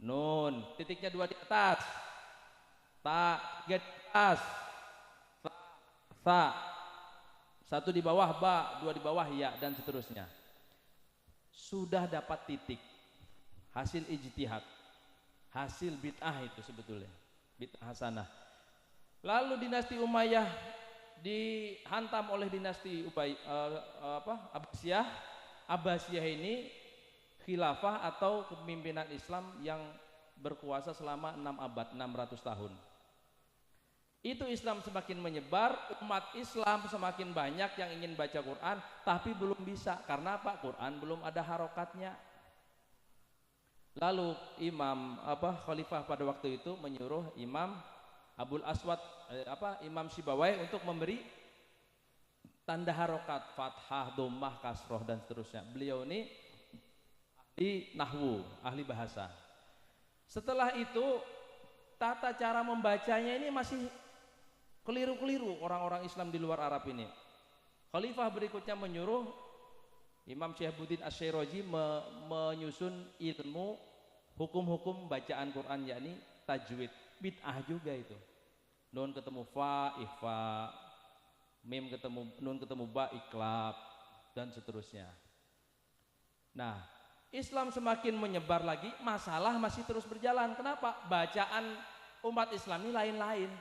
Nun, titiknya 2 di atas. Ta, 3 di atas. Sa, 1 di bawah ba, 2 di bawah ya, dan seterusnya. Sudah dapat titik, hasil ijtihad, hasil bid'ah itu sebetulnya, bid'ah hasanah. Lalu dinasti Umayyah dihantam oleh dinasti Abbasiyah. Abbasiyah ini khilafah atau kepemimpinan Islam yang berkuasa selama 6 abad, 600 tahun. Itu Islam semakin menyebar, umat Islam semakin banyak yang ingin baca Quran, tapi belum bisa. Karena apa? Quran belum ada harokatnya. Lalu Khalifah pada waktu itu menyuruh Imam Abul Aswad, Imam Sibawai untuk memberi tanda harokat, fathah, dhammah, kasroh, dan seterusnya. Beliau ini ahli nahwu, ahli bahasa. Setelah itu tata cara membacanya ini masih keliru-keliru orang-orang Islam di luar Arab ini. Khalifah berikutnya menyuruh Imam Syihabuddin Asy-Syairazi menyusun ilmu hukum-hukum bacaan Quran, yakni tajwid. Bid'ah juga itu. Nun ketemu fa, ikhfa, mim ketemu nun ketemu ba, iklab, dan seterusnya. Nah, Islam semakin menyebar lagi, masalah masih terus berjalan. Kenapa? Bacaan umat Islam ini lain-lain.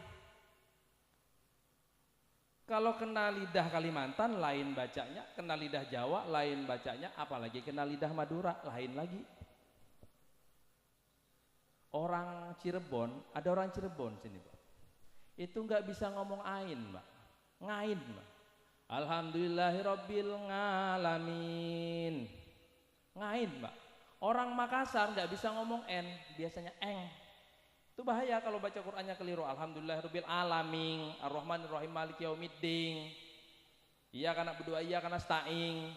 Kalau kena lidah Kalimantan lain bacanya, kena lidah Jawa lain bacanya, apalagi kena lidah Madura lain lagi. Orang Cirebon, ada orang Cirebon sini, Pak. Itu nggak bisa ngomong ain, Pak. Ngain, Pak. Alhamdulillahirabbil alamin. Ngain, Pak. Orang Makassar nggak bisa ngomong n, biasanya eng. Itu bahaya kalau baca Qur'annya keliru. Alhamdulillahirabbil alamin, Ar-Rahmanir-Rahim, Maliki yaumiddin. Iya karena berdoa, iya karena nasta'in.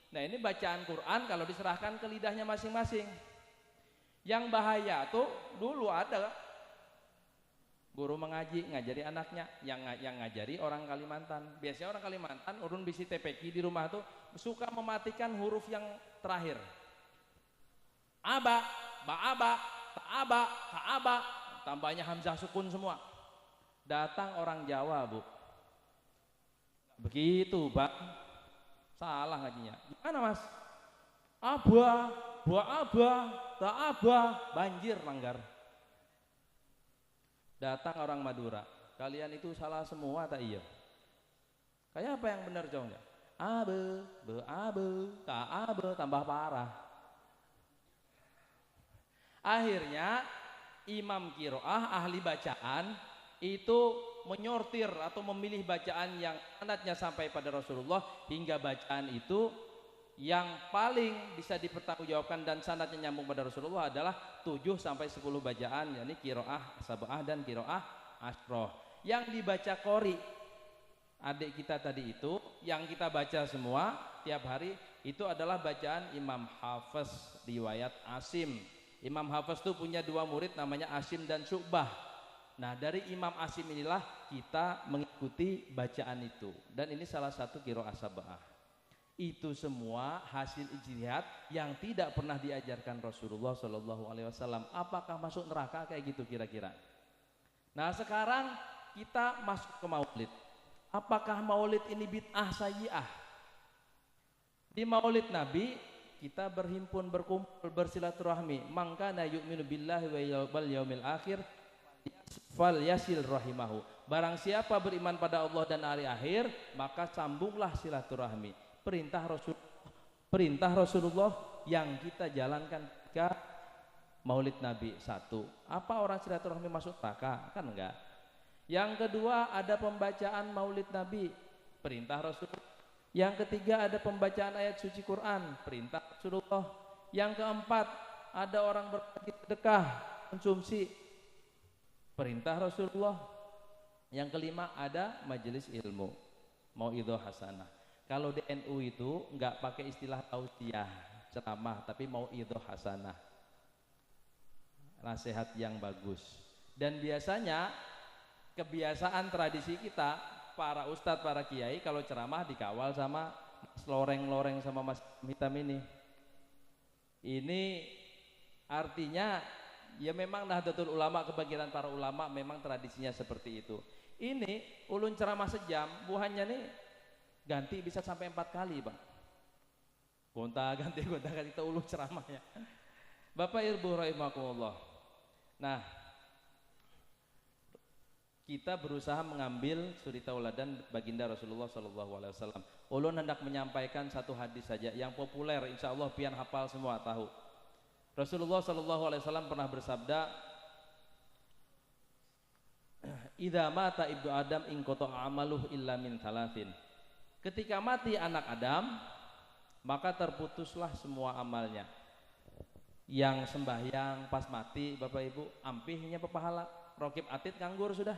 Nah, ini bacaan Quran kalau diserahkan ke lidahnya masing-masing. Yang bahaya tuh dulu ada guru ngajari anaknya, yang ngajari orang Kalimantan. Biasanya orang Kalimantan urun bisi TPQ di rumah tuh suka mematikan huruf yang terakhir. Aba, ba'aba, ta'aba, ka'aba, tambahnya hamzah sukun semua. Datang orang Jawa, Bu. Begitu, Bang. Salah ngajinya. Gimana, Mas? Aba, ba'aba, ta'aba, banjir langgar. Datang orang Madura. Kalian itu salah semua tak iya? Kayak apa yang benar jawabnya? Abe, beabe, ta'abe, tambah parah. Akhirnya imam qiraah ahli bacaan itu menyortir atau memilih bacaan yang sanadnya sampai pada Rasulullah, hingga bacaan itu yang paling bisa dipertanggungjawabkan dan sanadnya nyambung pada Rasulullah adalah 7 sampai 10 bacaan, yakni qiraah sab'ah dan qiraah asroh. Yang dibaca qori adik kita tadi itu, yang kita baca semua tiap hari itu adalah bacaan Imam Hafiz riwayat Asim. Imam Hafiz itu punya 2 murid namanya Asim dan Syu'bah. Nah, dari Imam Asim inilah kita mengikuti bacaan itu. Dan ini salah satu qiraah sab'ah. Itu semua hasil ijtihad yang tidak pernah diajarkan Rasulullah SAW. Apakah masuk neraka kayak gitu kira-kira? Nah, sekarang kita masuk ke maulid. Apakah maulid ini bid'ah sayyi'ah? Di maulid Nabi kita berhimpun, berkumpul, bersilaturahmi. Man kana yu'minu billahi wal yaumil akhir falyasil rahimahu. Barang siapa beriman pada Allah dan hari akhir, maka sambunglah silaturahmi. Perintah Rasulullah yang kita jalankan ke maulid Nabi. 1. Apa orang silaturahmi masuk neraka? Kan enggak. Yang kedua, ada pembacaan maulid Nabi, perintah Rasulullah. Yang ketiga, ada pembacaan ayat suci Quran, perintah Rasulullah. Yang keempat, ada orang berbagi sedekah, konsumsi, perintah Rasulullah. Yang kelima, ada majelis ilmu, mauidhah hasanah. Kalau di NU itu nggak pakai istilah tausiah, ceramah, tapi mau idhah hasanah, nasihat yang bagus. Dan biasanya kebiasaan tradisi kita, para ustadz, para kiai kalau ceramah dikawal sama loreng-loreng sama Mas Hitam ini. Ini artinya ya memang Nahdlatul Ulama, kebangkitan para ulama memang tradisinya seperti itu. Ini ulun ceramah sejam, buahnya nih ganti bisa sampai 4 kali, Bang. Gonta-ganti kita ulun ceramahnya. Bapak Ibu rahimakumullah. Nah, kita berusaha mengambil suri tauladan baginda Rasulullah SAW. Ulun hendak menyampaikan satu hadis saja yang populer, insya Allah pian hafal semua tahu. Rasulullah SAW pernah bersabda, "Idza mata ibnu Adam in qata'a amaluhu illa min thalathin." Ketika mati anak Adam, maka terputuslah semua amalnya. Yang sembahyang pas mati, Bapak Ibu, ampihnya pepahala. Rokib atid nganggur sudah.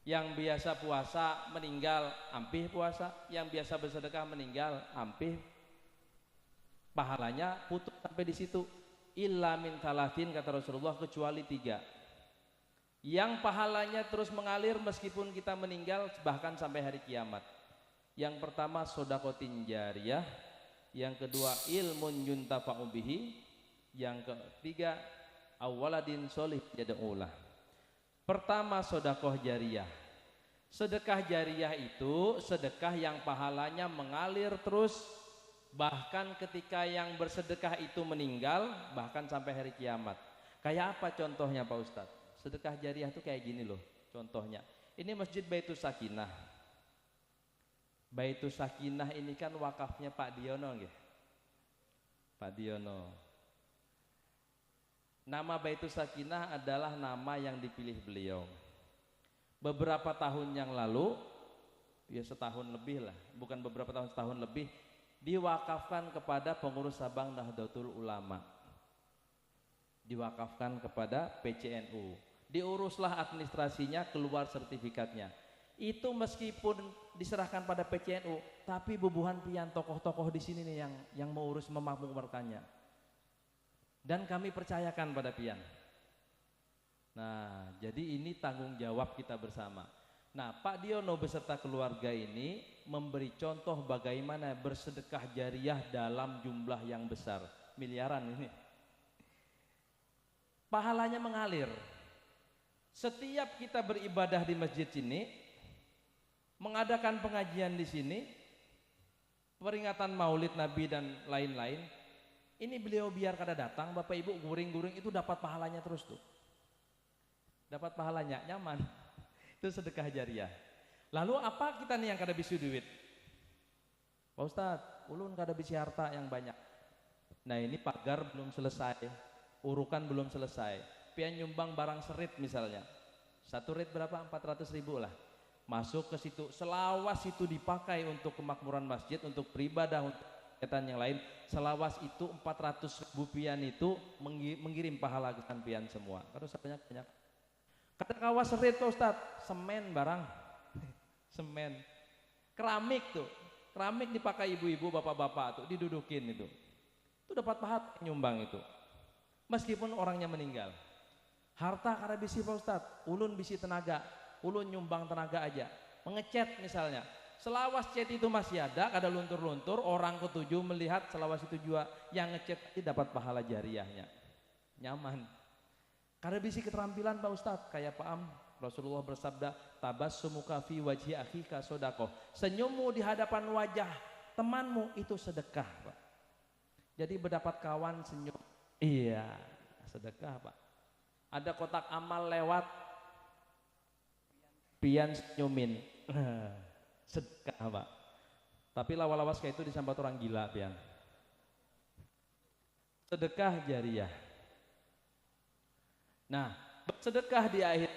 Yang biasa puasa meninggal, ampih puasa. Yang biasa bersedekah meninggal, ampih pahalanya putus sampai di situ. Illa min thalathin, kata Rasulullah, kecuali 3 yang pahalanya terus mengalir meskipun kita meninggal bahkan sampai hari kiamat. Yang pertama sodakotin jariyah, yang kedua ilmun yuntafa'u bihi, yang ketiga awaladin solih yad'ulah. Pertama sodakoh jariyah. Sedekah jariyah itu sedekah yang pahalanya mengalir terus bahkan ketika yang bersedekah itu meninggal, bahkan sampai hari kiamat. Kayak apa contohnya Pak Ustadz? Sedekah jariyah itu kayak gini loh contohnya. Ini Masjid Baitus Sakinah. Baitus Sakinah ini kan wakafnya Pak Diono nggih. Pak Diono. Nama Baitus Sakinah adalah nama yang dipilih beliau. Beberapa tahun yang lalu, ya setahun lebih lah, bukan beberapa tahun, setahun lebih, diwakafkan kepada pengurus Sabang Nahdlatul Ulama. Diwakafkan kepada PCNU. Diuruslah administrasinya, keluar sertifikatnya. Itu meskipun diserahkan pada PCNU, tapi bubuhan pian tokoh-tokoh di sini nih yang mau urus memakmurkannya. Dan kami percayakan pada pian. Nah, jadi ini tanggung jawab kita bersama. Nah, Pak Diono beserta keluarga ini memberi contoh bagaimana bersedekah jariyah dalam jumlah yang besar, miliaran ini. Pahalanya mengalir. Setiap kita beribadah di masjid sini, mengadakan pengajian di sini, peringatan Maulid Nabi dan lain-lain, ini beliau biar kada datang, Bapak Ibu guring-guring itu dapat pahalanya terus tuh. Dapat pahalanya, nyaman. Itu sedekah jariyah. Lalu apa kita nih yang kada bisi duit? Pak Ustadz, ulun kada bisi harta yang banyak. Nah ini pagar belum selesai, urukan belum selesai. Pian nyumbang barang serit misalnya. 1 rit berapa? 400.000 lah. Masuk ke situ, selawas itu dipakai untuk kemakmuran masjid, untuk beribadah, untuk kegiatan yang lain. Selawas itu 400.000 pian itu mengirim pahala ke pian semua. Harus banyak-banyak. Kata kawas serit Pak Ustadz, semen barang. Semen. Keramik tuh. Keramik dipakai ibu-ibu, bapak-bapak tuh, didudukin itu. Itu dapat pahala nyumbang itu. Meskipun orangnya meninggal. Harta kada bisi Pak Ustadz, ulun bisi tenaga, ulun nyumbang tenaga aja. Mengecat misalnya, selawas cat itu masih ada, kada luntur-luntur, orang ketujuh melihat selawas itu juga yang ngecat itu dapat pahala jariyahnya. Nyaman. Kada bisi keterampilan Pak Ustadz, kayak Pak Am, Rasulullah bersabda, tabassumuka fi wajhi akhika sodaqoh. Senyummu di hadapan wajah temanmu itu sedekah, Pak. Jadi berdapat kawan senyum, iya sedekah Pak. Ada kotak amal lewat, pian senyumin, sedekah Pak. Tapi lawas-lawas kayak itu disambat orang gila pian. Sedekah jariyah. Nah, bersedekah di akhir,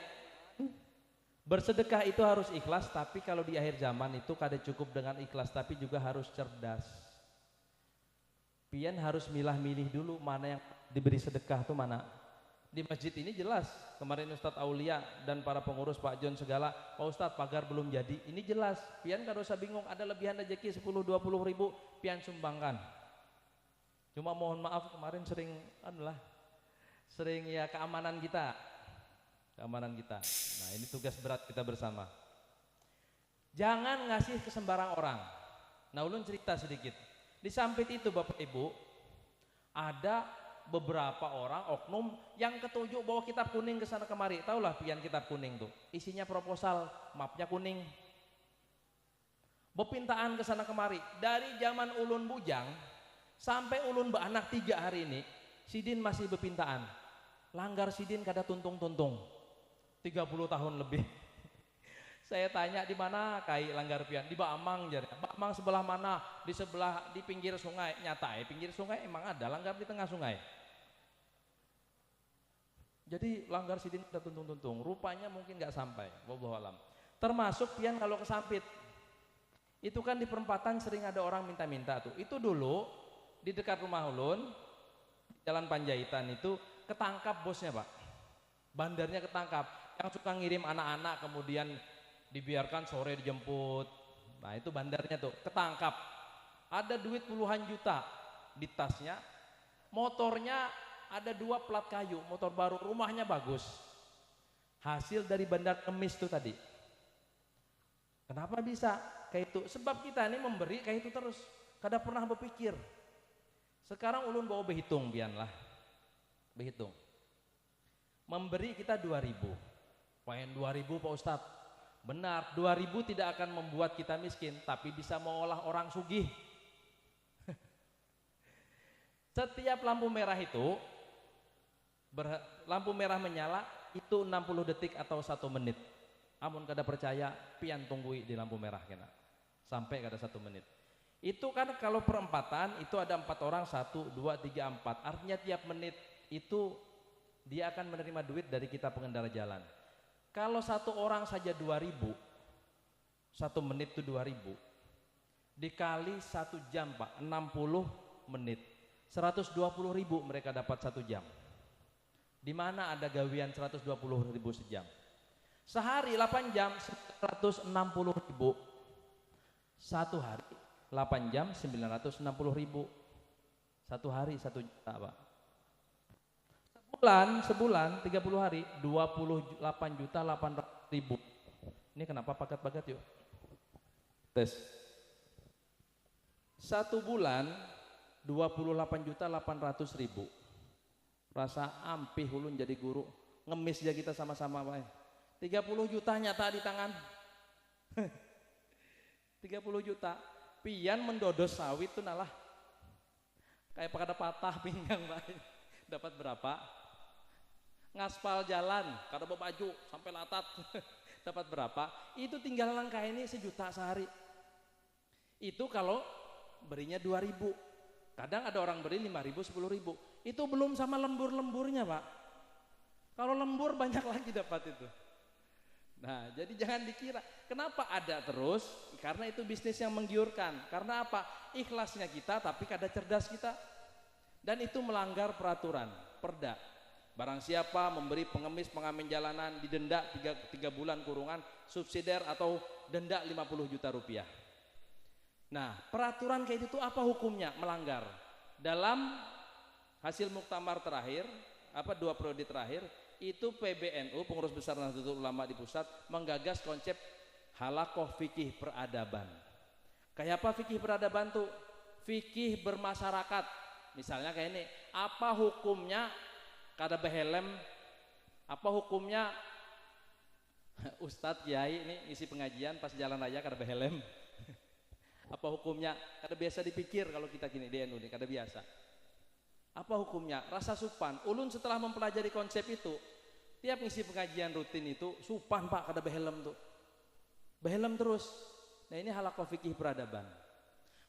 bersedekah itu harus ikhlas, tapi kalau di akhir zaman itu kada cukup dengan ikhlas, tapi juga harus cerdas. Pian harus milah-milih dulu mana yang diberi sedekah itu mana. Di masjid ini jelas, kemarin Ustadz Aulia dan para pengurus Pak John segala, Pak Ustadz pagar belum jadi, ini jelas. Pian kada usah bingung, ada lebihan rezeki 10-20 ribu, pian sumbangkan. Cuma mohon maaf kemarin sering ya keamanan kita. Nah, ini tugas berat kita bersama. Jangan ngasih ke sembarang orang. Nah, ulun cerita sedikit. Di Sampit itu Bapak Ibu, ada beberapa orang oknum yang ketujuh bawa kitab kuning ke sana kemari. Taulah pian kitab kuning tuh. Isinya proposal, mapnya kuning. Bepintaan ke sana kemari. Dari zaman ulun bujang sampai ulun beranak 3 hari ini, sidin masih bepintaan. Langgar sidin kada tuntung-tuntung. 30 tahun lebih. Saya tanya di mana kai langgar pian? Di Bamang jadi. Bamang sebelah mana? Di pinggir sungai. Nyata pinggir sungai emang ada langgar di tengah sungai. Jadi langgar sidin ada tuntung-tuntung. Rupanya mungkin nggak sampai. Wallahu alam. Termasuk pian kalau ke Sampit. Itu kan di perempatan sering ada orang minta-minta tuh. Itu dulu di dekat rumah ulun, Jalan Panjaitan itu ketangkap bosnya Pak. Bandarnya ketangkap. Yang suka ngirim anak-anak kemudian dibiarkan sore dijemput. Nah itu bandarnya tuh ketangkap. Ada duit puluhan juta di tasnya. Motornya ada 2 plat kayu, motor baru, rumahnya bagus. Hasil dari bandar kemis tuh tadi. Kenapa bisa kayak itu? Sebab kita ini memberi kayak itu terus. Kada pernah berpikir. Sekarang ulun bawa berhitung bianlah. Berhitung. Memberi kita 2.000. Payen 2.000 Pak Ustadz. Benar, 2.000 tidak akan membuat kita miskin, tapi bisa mengolah orang sugih. Setiap lampu merah itu, lampu merah menyala, itu 60 detik atau 1 menit. Amun kada percaya, pian tunggui di lampu merah kena. Sampai kada 1 menit. Itu kan kalau perempatan, itu ada 4 orang, 1, 2, 3, 4. Artinya tiap menit itu dia akan menerima duit dari kita pengendara jalan. Kalau 1 orang saja 2.000, 1 menit itu 2.000, dikali 1 jam Pak, 60 menit, 120.000 mereka dapat 1 jam. Di mana ada gawian 120.000 sejam? Sehari 8 jam, 960.000. 1 hari 8 jam, 960.000. 1 hari 1 juta Pak. Sebulan 30 hari 28.800.000. Ini kenapa paket-paket yuk? Tes. 1 bulan 28.800.000. Rasa ampih ulun jadi guru. Ngemis aja kita sama-sama Pak. 30 juta nyata di tangan. 30 juta. Pian mendodos sawit tuh nalah. Kayak pada patah pinggang Pak. Dapat berapa? Ngaspal jalan, kada bawa baju sampai latat. Dapat berapa? Itu tinggal langkah ini 1 juta sehari. Itu kalau berinya 2.000. Kadang ada orang beri 5.000, 10.000. Itu belum sama lembur-lemburnya Pak. Kalau lembur banyak lagi dapat itu. Nah jadi jangan dikira. Kenapa ada terus? Karena itu bisnis yang menggiurkan. Karena apa? Ikhlasnya kita tapi kada cerdas kita. Dan itu melanggar peraturan, perda. Barang siapa memberi pengemis pengamen jalanan didenda 3 bulan kurungan subsidiar atau denda 50 juta rupiah. Nah peraturan kayak itu apa hukumnya? Melanggar. Dalam hasil muktamar terakhir, 2 periode terakhir, itu PBNU Pengurus Besar Nahdlatul Ulama di pusat menggagas konsep halakoh fikih peradaban. Kayak apa fikih peradaban tuh? Fikih bermasyarakat. Misalnya kayak ini, apa hukumnya kada behelm, apa hukumnya Ustadz Kiai ini isi pengajian pas jalan raya kada behelm. Apa hukumnya? Kada biasa dipikir kalau kita gini di NU ini, kada biasa. Apa hukumnya? Rasa supan. Ulun setelah mempelajari konsep itu, tiap ngisi pengajian rutin itu supan Pak, kada behelm tuh. Behelm terus. Nah ini halakoh fikih peradaban.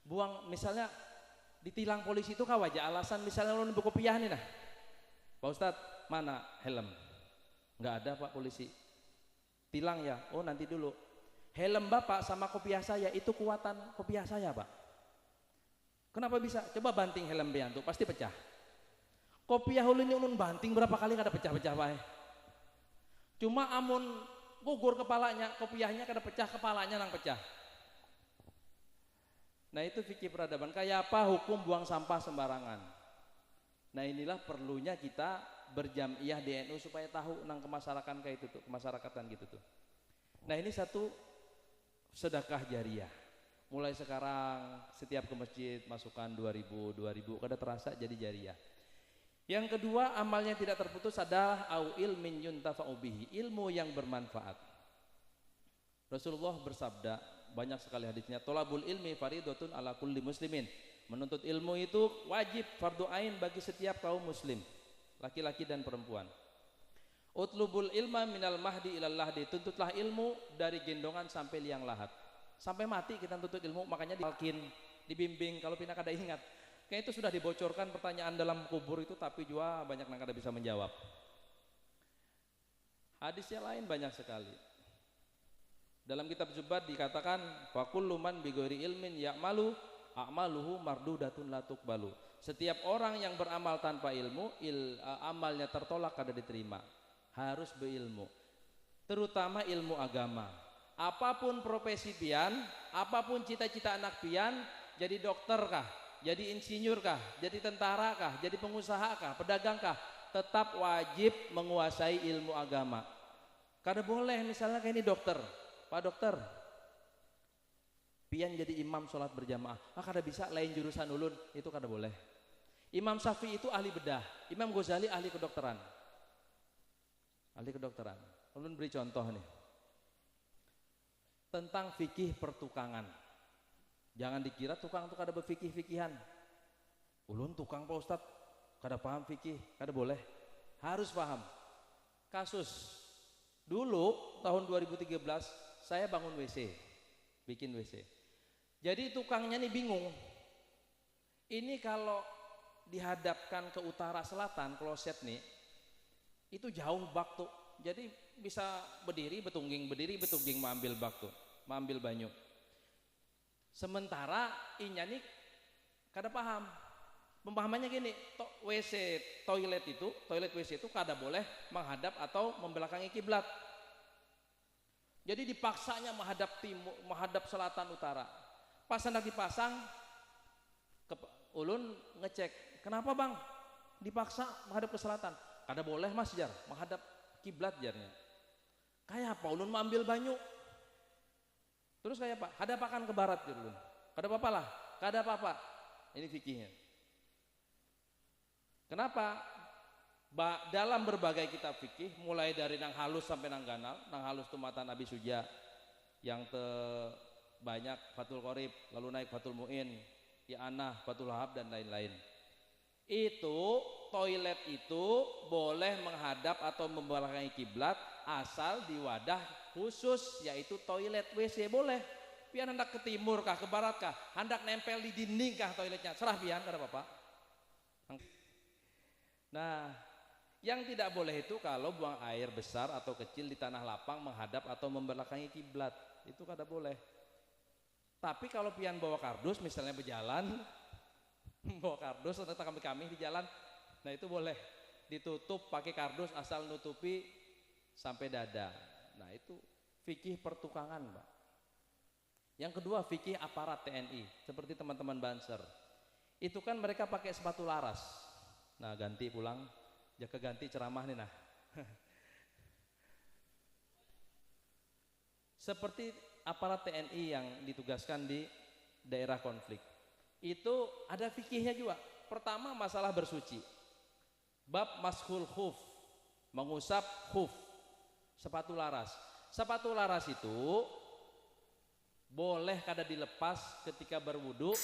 Buang misalnya ditilang polisi itu kawaja alasan misalnya ulun berkopiah nih nah. Pak Ustadz, mana helm? Nggak ada Pak polisi. Tilang ya? Oh nanti dulu. Helm Bapak sama kopiah saya itu kuatan kopiah saya Pak. Kenapa bisa? Coba banting helm pian tuh pasti pecah. Kopiah ulun ini ulun banting berapa kali kada pecah-pecah Pak. Cuma amun gugur kepalanya, kopiahnya kada pecah, kepalanya nang pecah. Nah itu fikih peradaban. Kayak apa hukum buang sampah sembarangan. Nah inilah perlunya kita berjamiyah di NU supaya tahu nang kemasyarakatan kayak itu tuh, kemasyarakatan gitu tuh. Nah ini satu sedekah jariah. Mulai sekarang setiap ke masjid masukkan 2000 kada terasa jadi jariah. Yang kedua, amalnya tidak terputus adalah au ilmin yuntafa'u bihi, ilmu yang bermanfaat. Rasulullah bersabda, banyak sekali hadisnya, tolabul ilmi faridatun ala kulli muslimin. Menuntut ilmu itu wajib fardu ain bagi setiap kaum muslim, laki-laki dan perempuan. Utlubul ilma minal mahdi ilal lahdi, tuntutlah ilmu dari gendongan sampai liang lahat. Sampai mati kita tuntut ilmu, makanya dialkin, dibimbing, kalau pindah kada ingat. Kayak itu sudah dibocorkan pertanyaan dalam kubur itu, tapi juga banyak yang kada bisa menjawab. Hadisnya lain banyak sekali. Dalam kitab Zubat dikatakan, fakullu man bighairi ilmin ya'malu a'maluhu mardudatun la tuqbalu. Setiap orang yang beramal tanpa ilmu, amalnya tertolak kada diterima. Harus berilmu, terutama ilmu agama. Apapun profesi pian, apapun cita-cita anak pian, jadi dokter kah, jadi insinyur kah, jadi tentara kah, jadi pengusaha kah, pedagang kah, tetap wajib menguasai ilmu agama. Kada boleh misalnya kayak ini dokter, Pak dokter, pian jadi imam sholat berjamaah, kada bisa lain jurusan ulun, itu kada boleh. Imam Syafi'i itu ahli bedah, Imam Ghazali ahli kedokteran. Ahli kedokteran. Ulun beri contoh nih. Tentang fikih pertukangan. Jangan dikira tukang itu kada berfikih-fikihan. Ulun tukang Pak Ustadz, kada paham fikih, kada boleh. Harus paham. Kasus. Dulu tahun 2013 saya bangun WC. Bikin WC. Jadi tukangnya nih bingung. Ini kalau dihadapkan ke utara selatan kloset nih, itu jauh bak tuh. Jadi bisa berdiri betungging mengambil bak tuh, mengambil banyu. Sementara inya nih kada paham. Pemahamannya gini, toilet WC itu kada boleh menghadap atau membelakangi kiblat. Jadi dipaksanya menghadap timur, menghadap selatan utara. Pas hendak dipasang, ulun ngecek, kenapa bang dipaksa menghadap ke selatan? Kada boleh mas jar, menghadap kiblat jarnya. Kayak apa? Ulun mau ambil banyu. Terus kayak apa? Hadapakan ke barat jar ulun. Kada apa-apa lah, kada apa-apa. Ini fikihnya. Kenapa? Dalam berbagai kitab fikih, mulai dari nang halus sampai nang ganal, nang halus itu matan Abi Suja, yang banyak Fathul Qorib, lalu naik Fathul Mu'in, I'anah, Fathul Wahab dan lain-lain. Itu toilet itu boleh menghadap atau membelakangi kiblat asal di wadah khusus, yaitu toilet WC boleh. Pian hendak ke timur kah, ke barat kah, hendak nempel di dinding kah toiletnya, serah pian, kada apa-apa. Nah, yang tidak boleh itu kalau buang air besar atau kecil di tanah lapang menghadap atau membelakangi kiblat, itu kada boleh. Tapi kalau pian bawa kardus misalnya berjalan, bawa kardus atau kami di jalan, nah itu boleh ditutup pakai kardus asal nutupi sampai dada. Nah itu fikih pertukangan, Pak. Yang kedua fikih aparat TNI, seperti teman-teman Banser. Itu kan mereka pakai sepatu laras. Nah ganti pulang, jaga ganti ceramah nih nah. Seperti aparat TNI yang ditugaskan di daerah konflik. Itu ada fikihnya juga. Pertama masalah bersuci. Bab mashul khuf, mengusap khuf, sepatu laras. Sepatu laras itu boleh kada dilepas ketika berwudu,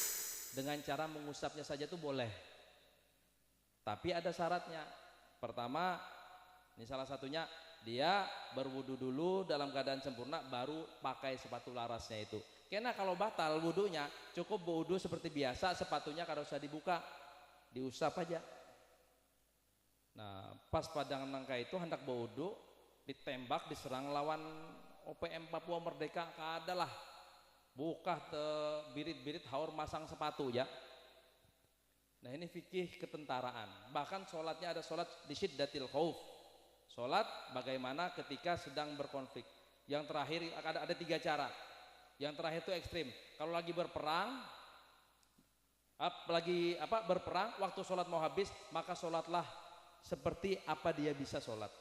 dengan cara mengusapnya saja itu boleh. Tapi ada syaratnya. Pertama, ini salah satunya, dia berwudu dulu dalam keadaan sempurna baru pakai sepatu larasnya itu. Karena kalau batal wudunya, cukup berwudu seperti biasa, sepatunya kada usah dibuka, diusap aja. Nah, pas padangan nangka itu hendak berwudu, ditembak, diserang lawan OPM Papua Merdeka, kadalah buka te birit-birit haur masang sepatu ya. Nah ini fikih ketentaraan. Bahkan sholatnya ada sholat di syiddatil khauf. Sholat bagaimana ketika sedang berkonflik. Yang terakhir ada 3 cara. Yang terakhir itu ekstrim. Kalau lagi berperang, Lagi berperang, waktu sholat mau habis, maka sholatlah seperti apa dia bisa sholat.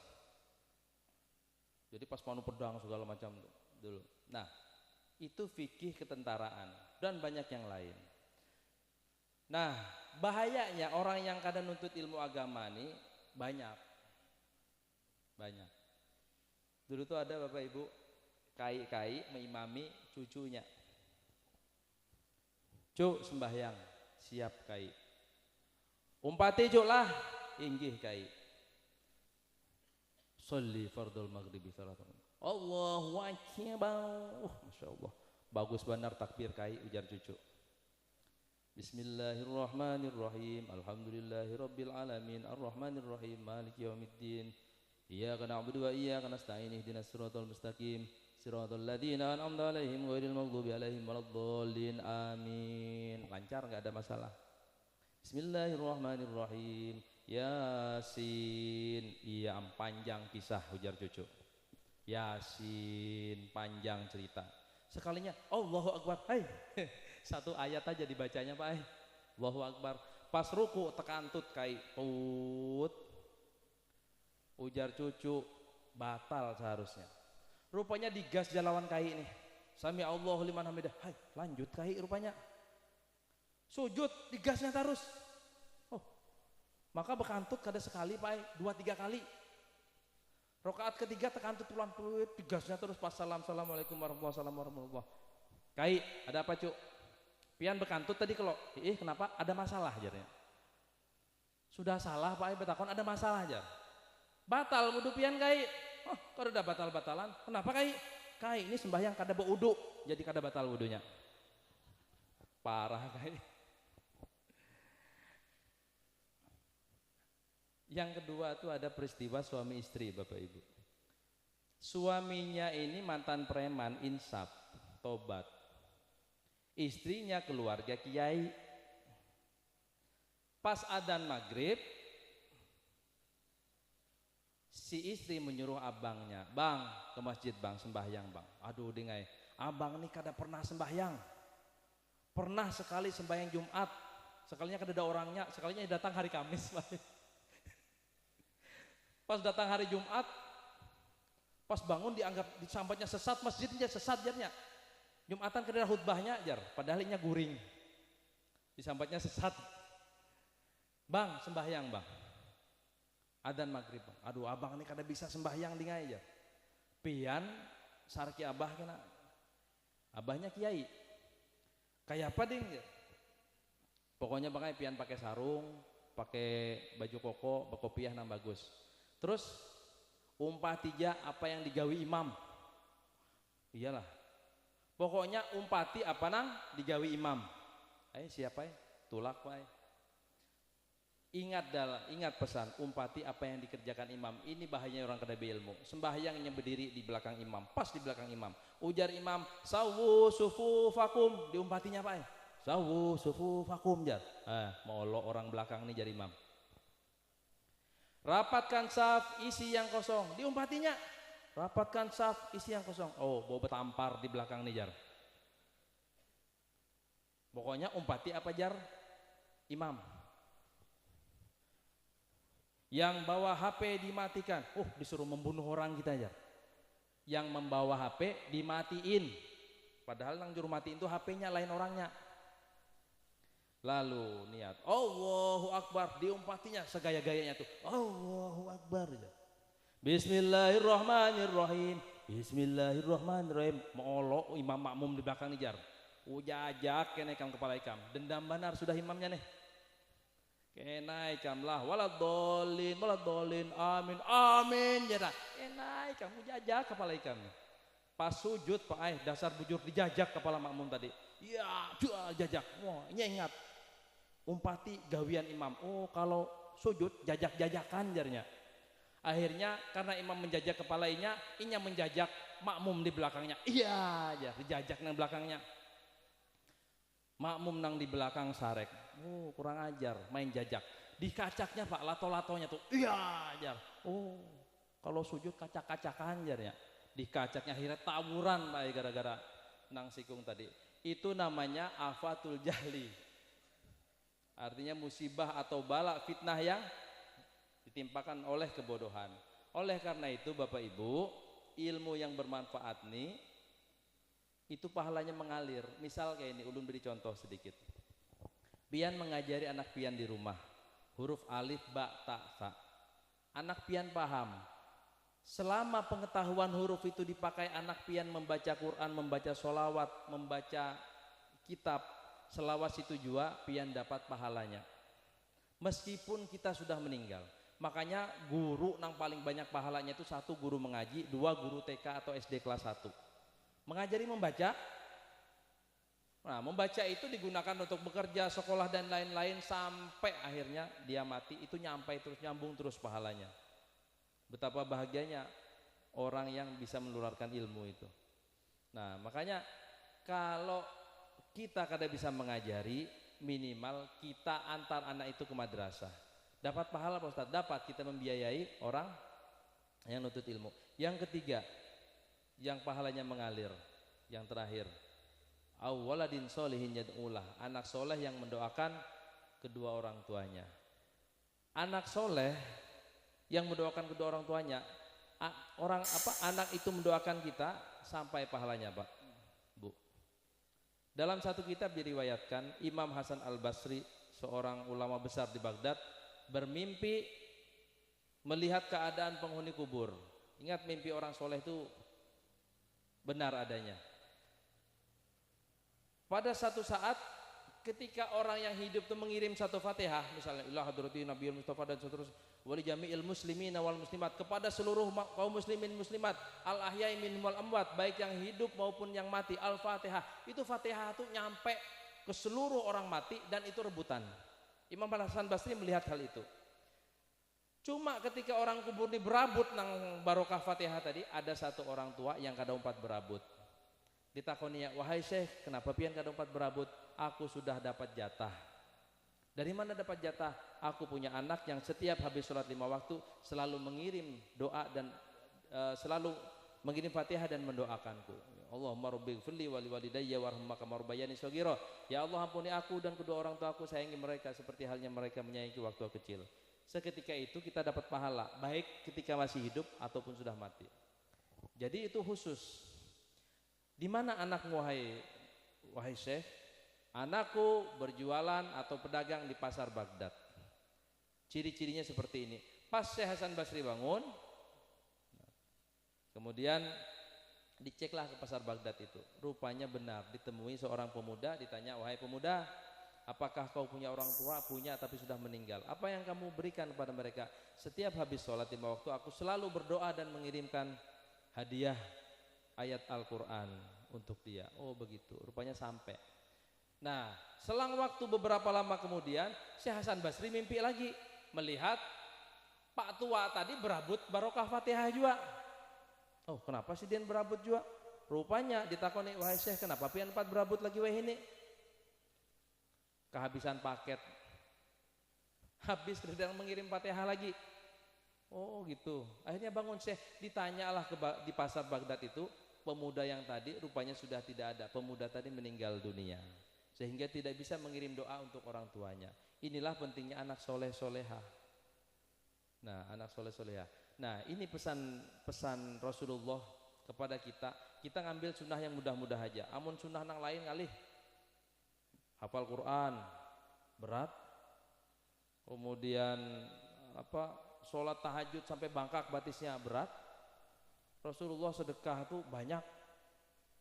Jadi pas mau pedang segala macam dulu. Nah, itu fikih ketentaraan dan banyak yang lain. Nah, bahayanya orang yang kadang nuntut ilmu agama ini banyak. Dulu tuh ada Bapak Ibu kai mengimami cucunya. Cuk sembahyang, siap kai. Umpati cuk lah, inggih kai. Sholli fardul maghribi salatan. Allahu akbar. Masya Allah. Bagus benar takbir kai, ujar cucu. Bismillahirrahmanirrahim. Alhamdulillahirabbil alamin. Arrahmanirrahim. Maliki yaumiddin. Iyyaka na'budu wa iyyaka nasta'in. Ihdinas siratal mustaqim. Siratal ladzina an'amta 'alaihim ghairil maghdubi 'alaihim waladdallin. Amin. Lancar, enggak ada masalah. Bismillahirrahmanirrahim. Yasin. Iya, panjang kisah, ujar cucu. Yasin, panjang cerita. Sekalinya Allahu Akbar. Hai. Satu ayat aja dibacanya, Pak. Allahu Akbar. Pas ruku tekantut kai tut. Ujar cucu, batal seharusnya. Rupanya digas jalawan kai nih. Sami Allahu liman hamidah. Hai, lanjut kai rupanya. Sujud digasnya terus. Oh. Maka bekantut kada sekali, Pak, 2-3 kali. Rakaat ketiga tekantut pulang digasnya terus pas assalamualaikum warahmatullahi wabarakatuh. Kai, ada apa, Cuk? Pian bekantut tadi kalau, kenapa? Ada masalah jarnya. Sudah salah, Pak, betakon ada masalah jar. Batal wudu pian kai. Oh, kalau udah batal-batalan, kenapa kai? Kai ini sembahyang kada berwudu, jadi kada batal wudunya. Parah kai. Yang kedua tuh ada peristiwa suami istri, Bapak Ibu. Suaminya ini mantan preman, insaf, tobat. Istrinya keluarga kiai. Pas adzan maghrib, si istri menyuruh abangnya, bang ke masjid bang, sembahyang bang. Aduh dengai, abang nih kada pernah sembahyang. Pernah sekali sembahyang Jumat, sekalinya kada ada orangnya, sekalinya datang hari Kamis. Pas datang hari Jumat, pas bangun dianggap disambatnya sesat, masjidnya sesat jarnya. Jumatan kada ada khutbahnya jar, padahal inya guring. Disambatnya sesat. Bang sembahyang bang. Adzan maghrib bang. Aduh abang ini kada bisa sembahyang dingai aja. Pian sarki abah kena. Abahnya kiai. Kayak apa ding? Pokoknya bang pian pakai sarung, pakai baju koko, berkopiah nang bagus. Terus umpah tiga apa yang digawi imam. Iyalah. Pokoknya umpati apa nang digawi imam. Siapa ya? Tulak pak. Ingat pesan, umpati apa yang dikerjakan imam. Ini bahayanya orang kada beilmu. Sembahyangnya berdiri di belakang imam, pas di belakang imam. Ujar imam, sawu sufufakum, diumpatinya apa? Sawu sufufakum jar. Molo orang belakang nih jar imam. Rapatkan saf, isi yang kosong, diumpatinya. Rapatkan saf, isi yang kosong. Oh, bawa betampar di belakang nih jar. Pokoknya umpati apa jar? Imam. Yang bawa HP dimatikan, disuruh membunuh orang kita aja. Yang membawa HP dimatiin, padahal yang juru matiin itu HP-nya lain orangnya. Lalu niat, Allahu Akbar, diumpatinya segaya-gayanya tuh, Allahu Akbar. Bismillahirrahmanirrahim, Bismillahirrahmanirrahim. Molo imam makmum di belakang nih jar. Ujajak kenaikan kepala ikam, dendam benar sudah imamnya nih. Kenaikanlah waladolin amin ya dah. Kenaikan jajak kepala ikan. Pas sujud pak dasar bujur dijajak kepala makmum tadi. Ya jajak. Wah ingat umpati gawian imam. Oh kalau sujud jajak-jajakan jarnya. Akhirnya karena imam menjajak kepalanya, inya menjajak makmum di belakangnya. Iya aja dijajak nang belakangnya. Makmum nang di belakang sarek. Kurang ajar, main jajak. Di kacaknya pak, lato-latonya tuh, iya ajar. Kalau sujud kacak-kacakan jarnya. Di kacaknya akhirnya tawuran pak, gara-gara nang sikung tadi. Itu namanya afatul jahli. Artinya musibah atau bala fitnah yang ditimpakan oleh kebodohan. Oleh karena itu Bapak Ibu, ilmu yang bermanfaat nih itu pahalanya mengalir. Misal kayak ini, ulun beri contoh sedikit. Pian mengajari anak pian di rumah huruf alif, ba, ta, sa. Anak pian paham. Selama pengetahuan huruf itu dipakai anak pian membaca Quran, membaca sholawat, membaca kitab, selawat situ jua pian dapat pahalanya. Meskipun kita sudah meninggal. Makanya guru yang paling banyak pahalanya itu 1 guru mengaji, 2 guru TK atau SD kelas 1. Mengajari membaca. Nah, membaca itu digunakan untuk bekerja, sekolah dan lain-lain sampai akhirnya dia mati, itu nyampai terus, nyambung terus pahalanya. Betapa bahagianya orang yang bisa menularkan ilmu itu. Nah, makanya kalau kita kada bisa mengajari, minimal kita antar anak itu ke madrasah. Dapat pahala Pak Ustaz? Dapat, kita membiayai orang yang nuntut ilmu. Yang ketiga, yang pahalanya mengalir. Yang terakhir, awwaladin solihin yad'ulah, anak soleh yang mendoakan kedua orang tuanya. Anak soleh yang mendoakan kedua orang tuanya, anak itu mendoakan kita sampai pahalanya Pak, Bu. Dalam satu kitab diriwayatkan Imam Hasan Al-Basri, seorang ulama besar di Baghdad, bermimpi melihat keadaan penghuni kubur. Ingat, mimpi orang soleh itu benar adanya. Pada satu saat ketika orang yang hidup itu mengirim satu Fatihah, misalnya ila hadrati Nabiyul Mustafa dan seterusnya, wali jami'il muslimin wal muslimat, kepada seluruh kaum muslimin muslimat, al ahya'i minhum wal amwat, baik yang hidup maupun yang mati, al-Fatihah. Itu Fatihah itu nyampe ke seluruh orang mati dan itu rebutan. Imam Hasan Basri melihat hal itu. Cuma ketika orang kubur ini berabut nang barokah Fatihah tadi, ada satu orang tua yang kada umpat berabut. Ditakoni, wahai Syekh, kenapa pian kada umpat berabut? Aku sudah dapat jatah. Dari mana dapat jatah? Aku punya anak yang setiap habis sholat 5 waktu selalu mengirim doa dan selalu mengirim Fatihah dan mendoakanku. Allahumma rabbighfirli wa liwalidayya warhamma kama rabbayani shaghira. Ya Allah, ampuni aku dan kedua orang tuaku, sayangi mereka seperti halnya mereka menyayangi waktu kecil. Seketika itu kita dapat pahala, baik ketika masih hidup ataupun sudah mati. Jadi itu khusus. Di mana anakmu wahai Syekh? Anakku berjualan atau pedagang di pasar Baghdad. Ciri-cirinya seperti ini. Pas Syekh Hasan Basri bangun, kemudian diceklah ke pasar Baghdad itu. Rupanya benar, ditemui seorang pemuda, ditanya, wahai pemuda, apakah kau punya orang tua? Punya, tapi sudah meninggal. Apa yang kamu berikan kepada mereka? Setiap habis sholat 5 waktu aku selalu berdoa dan mengirimkan hadiah ayat Al-Quran untuk dia. Oh begitu, rupanya sampai. Nah, selang waktu beberapa lama kemudian Syekh Hasan Basri mimpi lagi, melihat Pak tua tadi berabut barokah Fatihah juga. Oh, kenapa sih dia berabut juga? Rupanya ditakoni, wahai Syekh, kenapa pian 4 berabut lagi wahai ini? Kehabisan paket, habis sedang mengirim Fatihah lagi. Oh gitu. Akhirnya bangun Syekh, ditanyalah di pasar Baghdad itu, pemuda yang tadi rupanya sudah tidak ada. Pemuda tadi meninggal dunia, sehingga tidak bisa mengirim doa untuk orang tuanya. Inilah pentingnya anak soleh soleha. Nah, anak soleh soleha. Nah, ini pesan Rasulullah kepada kita. Kita ngambil sunnah yang mudah-mudah aja. Amun sunnah nang lain ngalih, hafal Quran berat, kemudian sholat tahajud sampai bangkak batisnya berat. Rasulullah sedekah itu banyak.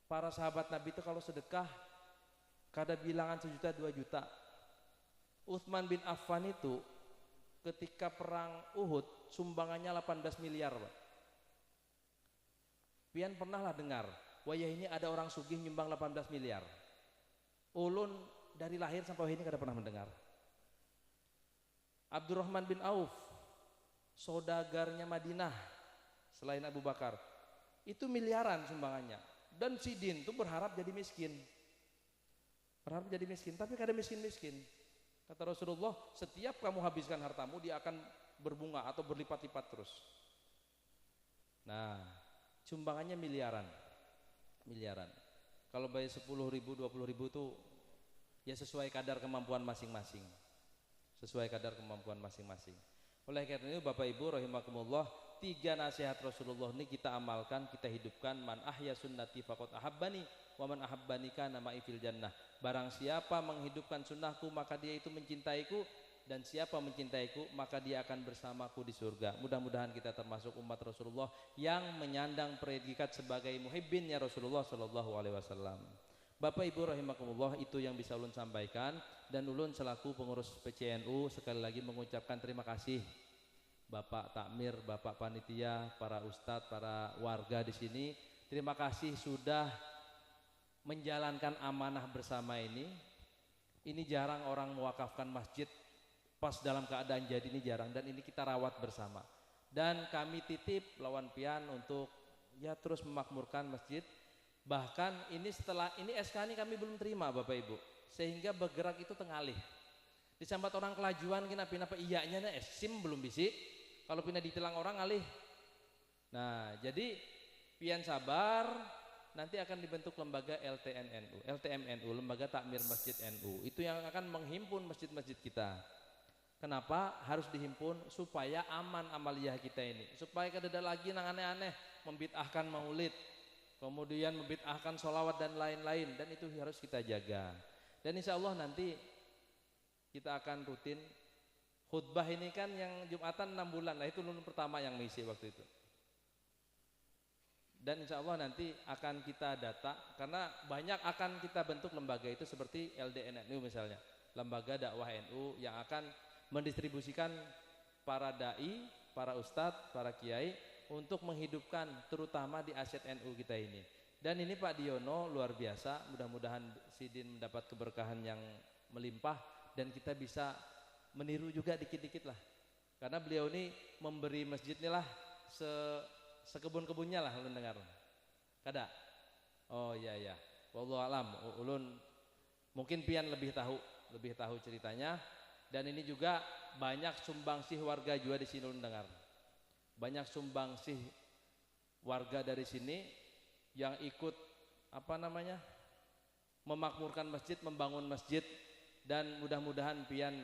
Para sahabat Nabi itu kalau sedekah kada bilangan 1 juta 2 juta. Utsman bin Affan itu ketika perang Uhud sumbangannya 18 miliar. Pian pernah lah dengar, wayah ini ada orang sugih nyumbang 18 miliar. Ulun dari lahir sampai ini kada pernah mendengar. Abdurrahman bin Auf, saudagarnya Madinah selain Abu Bakar, itu miliaran sumbangannya. Dan si Din itu berharap jadi miskin. Berharap jadi miskin, tapi kada miskin-miskin. Kata Rasulullah, setiap kamu habiskan hartamu, dia akan berbunga atau berlipat-lipat terus. Nah, sumbangannya miliaran. Kalau bayar 10.000, 20.000 itu ya sesuai kadar kemampuan masing-masing. sesuai kadar kemampuan masing-masing. Oleh karena itu Bapak Ibu rahimakumullah, 3 nasihat Rasulullah ini kita amalkan, kita hidupkan. Man ahya sunnati faqad ahabbani wa man ahabbani kana ma'i fil jannah. Barang siapa menghidupkan sunnahku maka dia itu mencintaiku, dan siapa mencintaiku maka dia akan bersamaku di surga. Mudah-mudahan kita termasuk umat Rasulullah yang menyandang predikat sebagai muhibbinnya Rasulullah sallallahu alaihi wasallam. Bapak Ibu rahimakumullah, itu yang bisa ulun sampaikan, dan ulun selaku pengurus PCNU sekali lagi mengucapkan terima kasih Bapak Takmir, Bapak Panitia, para ustadz, para warga di sini. Terima kasih sudah menjalankan amanah bersama ini. Ini jarang orang mewakafkan masjid pas dalam keadaan jadi, ini jarang, dan ini kita rawat bersama. Dan kami titip lawan pian untuk ya terus memakmurkan masjid. Bahkan ini setelah ini SK ini kami belum terima Bapak Ibu, sehingga bergerak itu tengalih. Disambat orang kelajuan kena pinapa iyanya nih SIM belum bisi, kalau pindah ditilang orang alih. Nah jadi pian sabar, nanti akan dibentuk lembaga LTMNU, Lembaga Takmir Masjid NU. Itu yang akan menghimpun masjid-masjid kita. Kenapa harus dihimpun? Supaya aman amaliyah kita ini, supaya kada lagi nang aneh-aneh membid'ahkan maulid, kemudian membid'ahkan sholawat dan lain-lain, dan itu harus kita jaga. Dan insya Allah nanti kita akan rutin khutbah ini kan yang Jumatan 6 bulan, nah itu lulun pertama yang mengisi waktu itu. Dan insya Allah nanti akan kita data, karena banyak akan kita bentuk lembaga itu seperti LDNNU misalnya, Lembaga Dakwah NU yang akan mendistribusikan para dai, para ustadz, para kiai untuk menghidupkan terutama di aset NU kita ini. Dan ini Pak Diono luar biasa, mudah-mudahan Sidin mendapat keberkahan yang melimpah dan kita bisa meniru juga dikit-dikit lah. Karena beliau ini memberi masjid ini lah sekebun-kebunnya lah, ulun dengar. Kada? Oh iya iya. Wallahu alam, ulun mungkin pian lebih tahu ceritanya. Dan ini juga banyak sumbangsih warga juga di sini ulun dengar. Banyak sumbangsih warga dari sini yang ikut memakmurkan masjid, membangun masjid, dan mudah-mudahan pian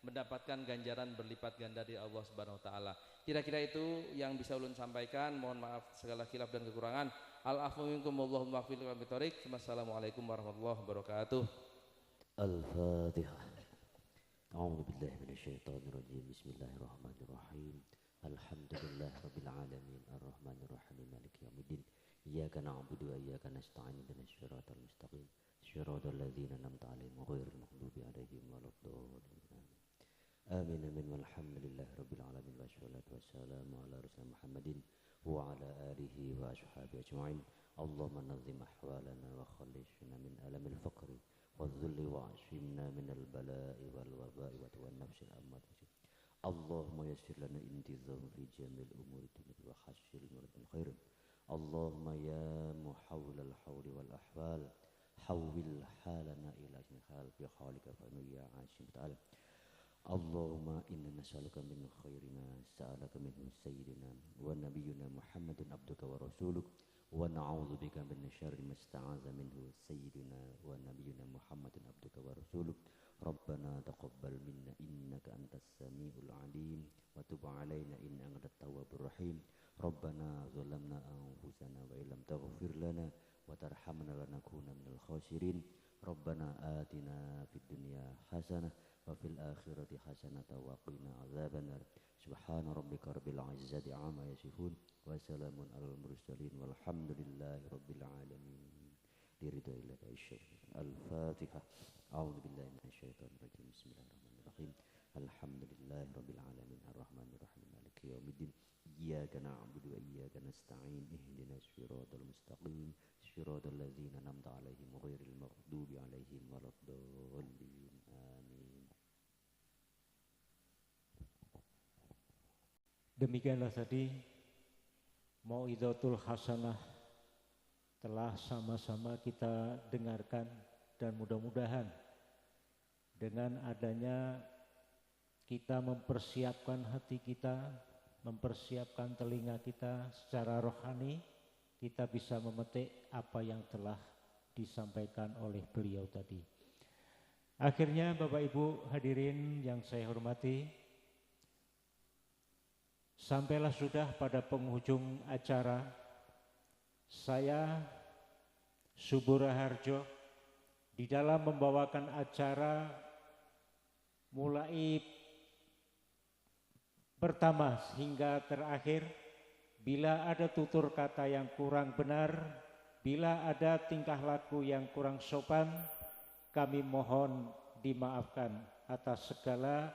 mendapatkan ganjaran berlipat ganda dari Allah Subhanahu wa taala. Kira-kira itu yang bisa ulun sampaikan. Mohon maaf segala khilaf dan kekurangan. Al-afwu minkum wallahu muwaffiq ila aqwamit thoriq. Wassalamualaikum warahmatullahi wabarakatuh. Al-Fatihah. A'udzu billahi minasyaitonir rajim. Bismillahirrahmanirrahim. Alhamdulillah rabbil alamin arrahmanir rahim maliki yaumiddin. Iyyaka na'budu wa iyyaka nasta'in ihdinas siratal mustaqim. Shiratal ladzina an'amta 'alaihim ghairil maghdubi 'alaihim waladdallin. Amin amin walhamdulillahi rabbil alamin wassalatu wassalamu ala rasulina Muhammadin wa ala alihi wa ashabihi ajma'in. Allahumma nazzim ahwalana wa khallishna min alamil faqri والذل وعشمنا من البلاء والوباء والنفس الأمات. اللهم يسر لنا انتظام في جميع الأمور وحشر المرد الخير. اللهم يا محول الحول والأحوال حول حالنا إلى حال في حالك فإنه يا عاشم تعالى. اللهم إنا نسألك من خير ما سألك منه سيدنا ونبينا محمد عبدك ورسولك ونعوذ بك من شر ما استعاذ منه سيدنا ونبينا محمد عبدك ورسولك. ربنا تقبل منا إنك أنت السميع العليم وتب علينا إنك أنت التواب الرحيم. ربنا ظلمنا أنفسنا وإن لم تغفر لنا وترحمنا لنكون من الخاسرين. ربنا آتنا في الدنيا حسنة وفي الآخرة حسنة وقنا عذاب النار. سبحان ربك رب العزة عما يصفون وسلام على المرسلين والحمد لله رب العالمين. لرضا الله الشيخ. الفاتحة. أعوذ بالله من الشيطان الرجيم. بسم الله الرحمن الرحيم. الحمد لله رب العالمين الرحمن الرحيم مالك يوم الدين. إياك نعبد وإياك نستعين اهدنا الصراط المستقيم صراط الذين أنعمت عليهم غير المغضوب عليهم ولا الضالين. آمين. Demikianlah tadi Mau'izatul Hasanah telah sama-sama kita dengarkan, dan mudah-mudahan dengan adanya kita mempersiapkan hati kita, mempersiapkan telinga kita secara rohani, kita bisa memetik apa yang telah disampaikan oleh beliau tadi. Akhirnya Bapak Ibu hadirin yang saya hormati, sampailah sudah pada penghujung acara. Saya Subur Raharjo di dalam membawakan acara mulai pertama hingga terakhir. Bila ada tutur kata yang kurang benar, bila ada tingkah laku yang kurang sopan, kami mohon dimaafkan atas segala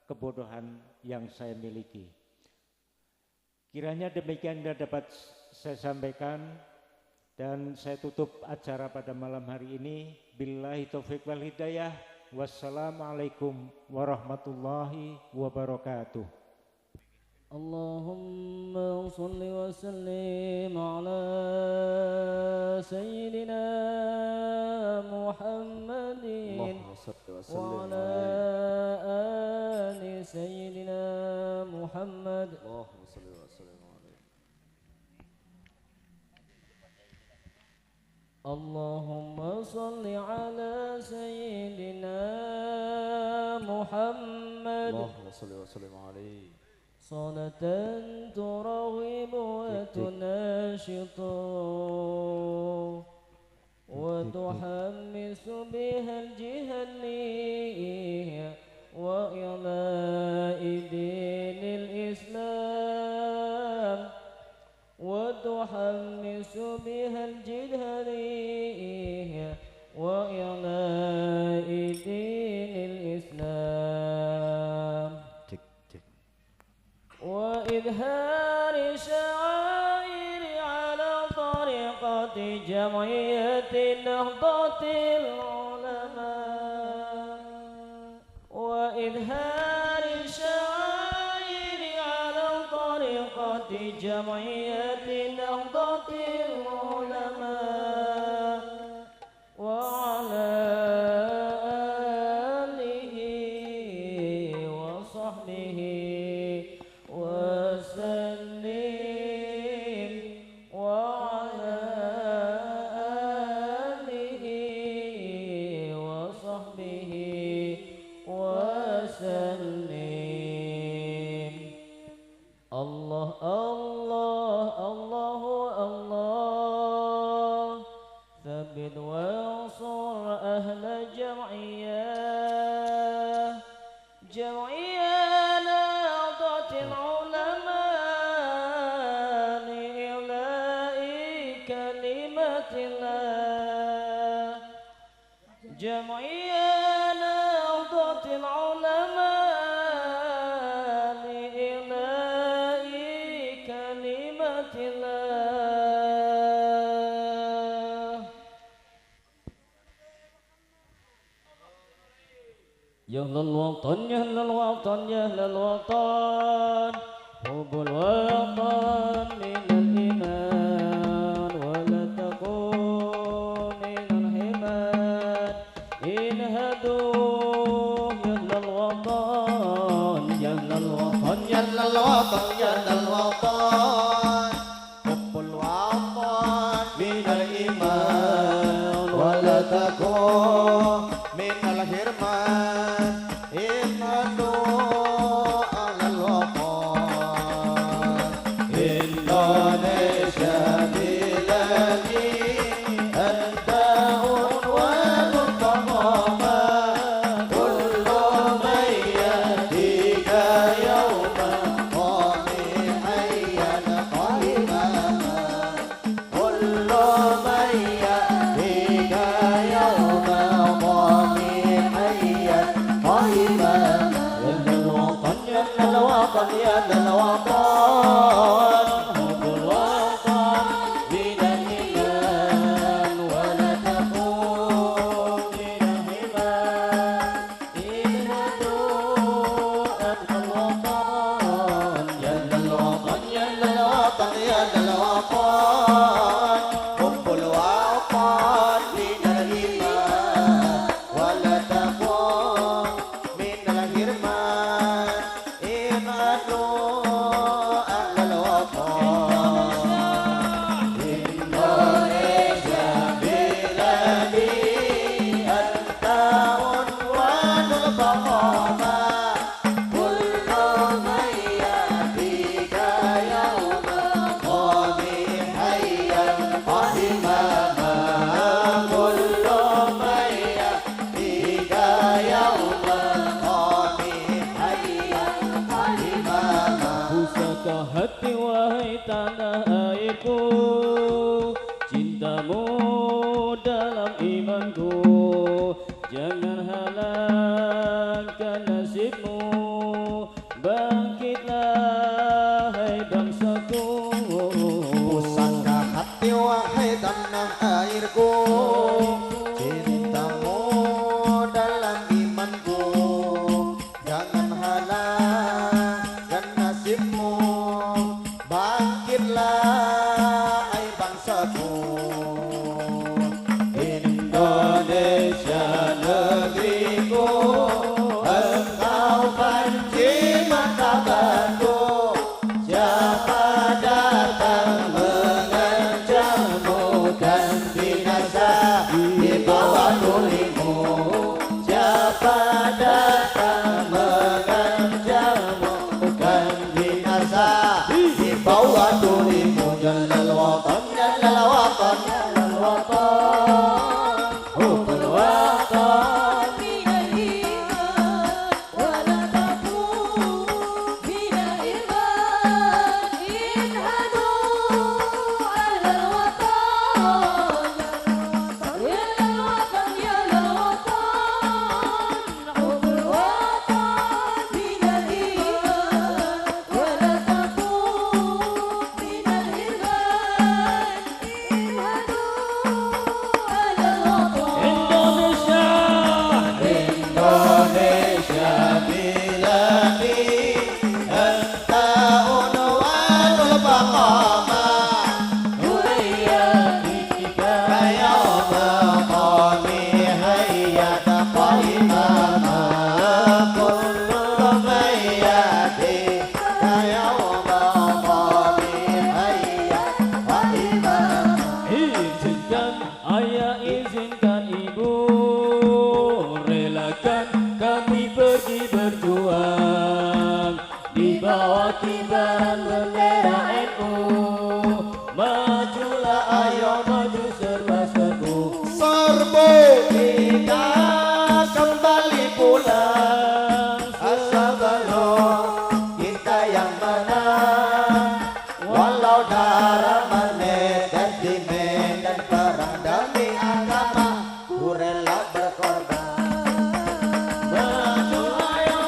kebodohan yang saya miliki. Kiranya demikian yang dapat saya sampaikan, dan saya tutup acara pada malam hari ini. Billahi taufiq wal hidayah. Wassalamualaikum warahmatullahi wabarakatuh. Allahumma salli wa sallim ala sayyidina Muhammadin wa ala ali sayyidina Muhammad. Allahumma salli wa sallim alaihi. Allahumma salli ala sayyidina Muhammad. Allahumma salli wa sallim alaihi. صلاة تراغب وتناشط وتحمس بها الجهنية وإعلاء دين الإسلام وتحمس بها الجهنية وإعلاء دين الإسلام وإظهار شعائر على طريقة جمعية نهضة العلماء وإظهار شعائر على طريقة جمعية نهضة العلماء وعلى آله وصحبه وسلم وعلى آله وصحبه وسلم. الله الله الله الله ثبت وانصر أهل الجمعية جمعية نهضة العلماء لإعلاء كلمة الله جمعية نهضة العلماء لإعلاء كلمة الله. يا أهل الوطن يا أهل الوطن يا أهل الوطن حب الوطن من الإيمان ولا تكون من الحماد انهدوا يا أهل الوطن يا أهل الوطن يا أهل الوطن يا أهل الوطن حب الوطن من الإيمان ولا تكون من الحرمان انهدوا على الوطن إندونيسيا بلادي أنت عنوان الضمان كل من يأتيك يوما قامي حيا قائما كل من يأتيك يوما قامي حيا قائما يا الوطن يا الوطن يا الوطن حب الوطن من الإيمان ولا تكون من الحماد انهدوا أهل الوطن يا الوطن يا الوطن يا الوطن حب الوطن من الإيمان ولا تكون من الحرمان انهدوا أهل الوطن إندونيسيا بلادي أنت عنوان hati wahai tanah airku, cintamu dalam imanku, jangan halangkan nasibmu, bangkitlah hai bangsaku. Pusaka hati wahai tanah airku, cintamu dalam imanku, jangan halangkan nasibmu, bangkitlah hai bangsaku. Indonesia negeriku, engkau banci martabatku, siapa datang mengancammu kan binasa di bawah tulimu, siapa datang mengancammu kan binasa di bawah tulimu. Jalal watan, jalal watan, jalal watan, hubbul watan. Izinkan ayah, izinkan ibu, relakan kami pergi berjuang di bawah kibaran bendera NU. Majulah ayo maju serba-serbu, Serbu kita kembali pulang, asal belum kita yang menang. Walau darah menetes di medan perang demi agama, ku rela berkorban. Maju ayo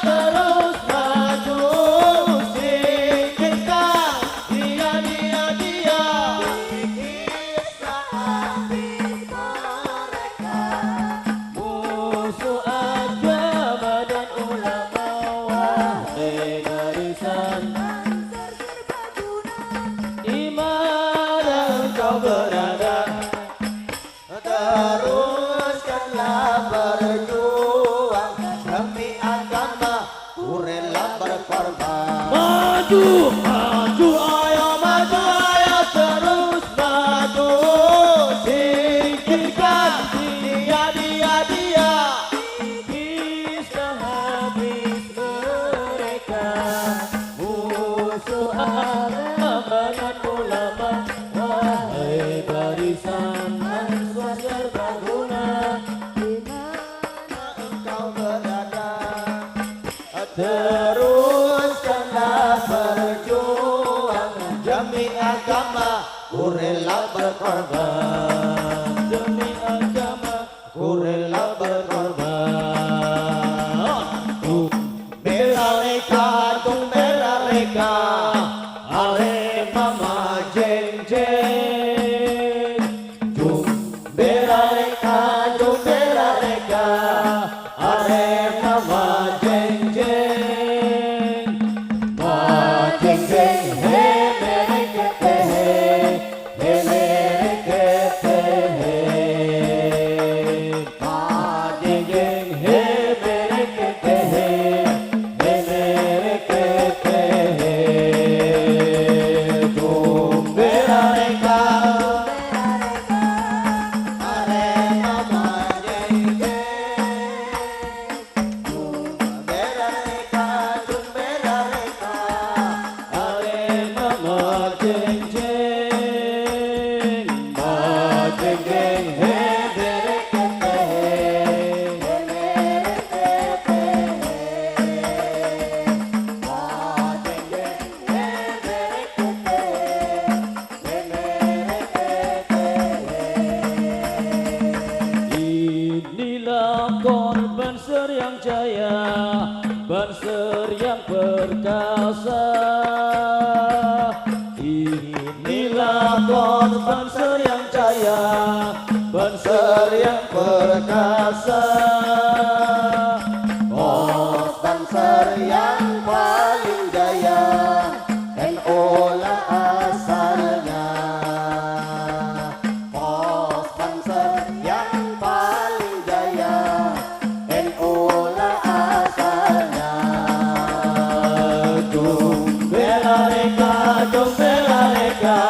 terus maju, singkirkan dia. Kisah habis mereka, musuh agama dan ulama, wahai barisan di mana engkau berada, teruskanlah berjuang demi agama, ku rela berkorban. maju Ayo maju ayo terus maju, singkirkan dia. kisah habis mereka, musuh agama dan ulama, wahai barisan mahasiswa serbaguna, Di mana engkau berada, teruskanlah berjuang demi agama, ku rela berkorban. demi agama Ku rela berkorban. Bela reka, ale mama jeng jeng. Bela reka, ale mama jeng jeng. Ma jeng jeng he mereke he mereke he. Ma jeng jeng he mereke he mereke he. Bela reka, ale mama jeng jeng. Bela reka, ale mama jeng jeng, ma jeng jeng he bereke he. berkuasa. Inilah pos Banser yang jaya, Banser yang perkasa. Pos Banser yang paling jaya, NU lah asalnya. Pos Banser yang paling jaya, NU lah asalnya. Bela reka, bela reka,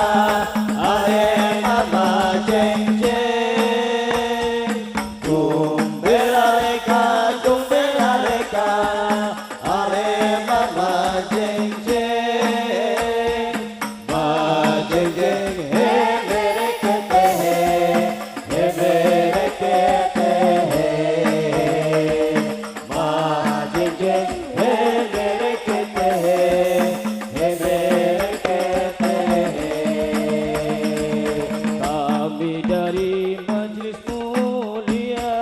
are mama jeng jeng. Bela reka, are mama jeng jeng. Ma jeng jeng, he merekete he merekete he. Ma jeng jeng, he merekete he merekete he. Kami dari Majelis Mulia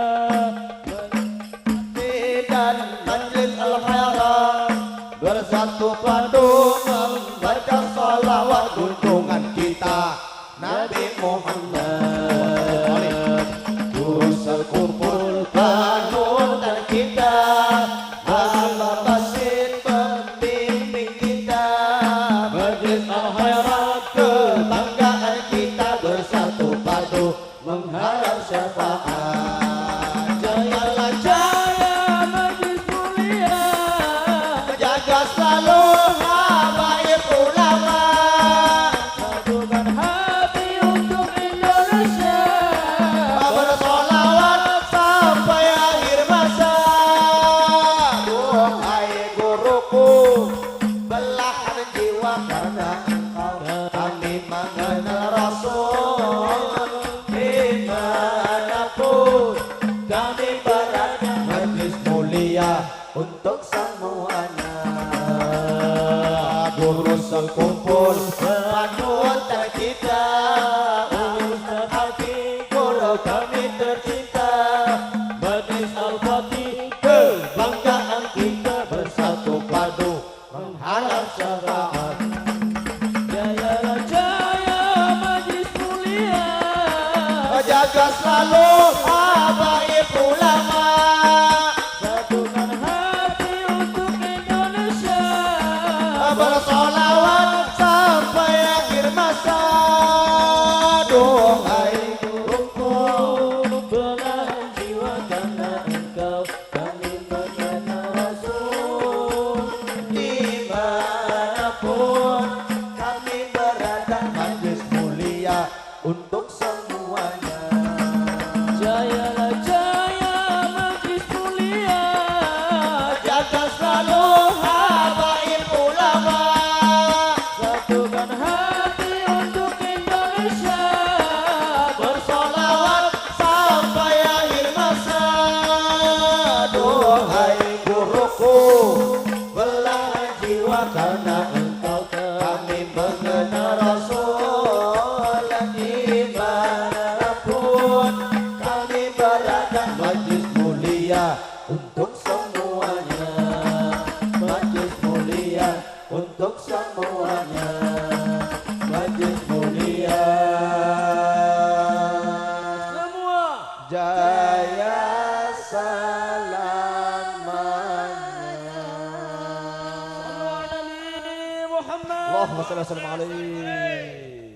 dan Majelis Al-Haram bersatu padu membaca salawat junjungan kita Nabi Muhammad. Terus kumpul panutan kita, Allah Basit pembimbing kita. Majelis Al-Haram kebanggaan kita, bersatu padu mengharap syafaat. Jayalah jaya Majelis Mulia, jaga selalu habaib ulama, satukan hati untuk Indonesia, bersolawat sampai akhir masa. Duhai guruku, belahan jiwa karena engkau kami mengenal Rasul. Dimanapun kami berada, Majelis Mulia untuk semuanya. Durus kumpul panutan kita, Ustaz Hafiz guru kami tercinta. Majelis Al-Fatih kebanggaan kita, bersatu padu mengharap syafaat. Jayalah jaya Majelis Mulia, jaga selalu habaib ulama, satukan hati untuk Indonesia, bersolawat sampai akhir masa. Duhai guruku, belahan jiwa karena engkau kami mengenal Rasul. Dimanapun kami berada, Majelis Mulia untuk semuanya. Jayalah jaya Majelis Mulia, jaga selalu habaib ulama, satukan hati untuk Indonesia, bersolawat sampai akhir masa. Duhai guruku, belahan jiwa karena engkau kami mengenal Rasul. Dimanapun kami berada, Majelis Mulia untuk semuanya. Majelis Mulia untuk semuanya. Majelis Mulia semua jaya selamanya. Allahumma shalli wa sallim alaihi.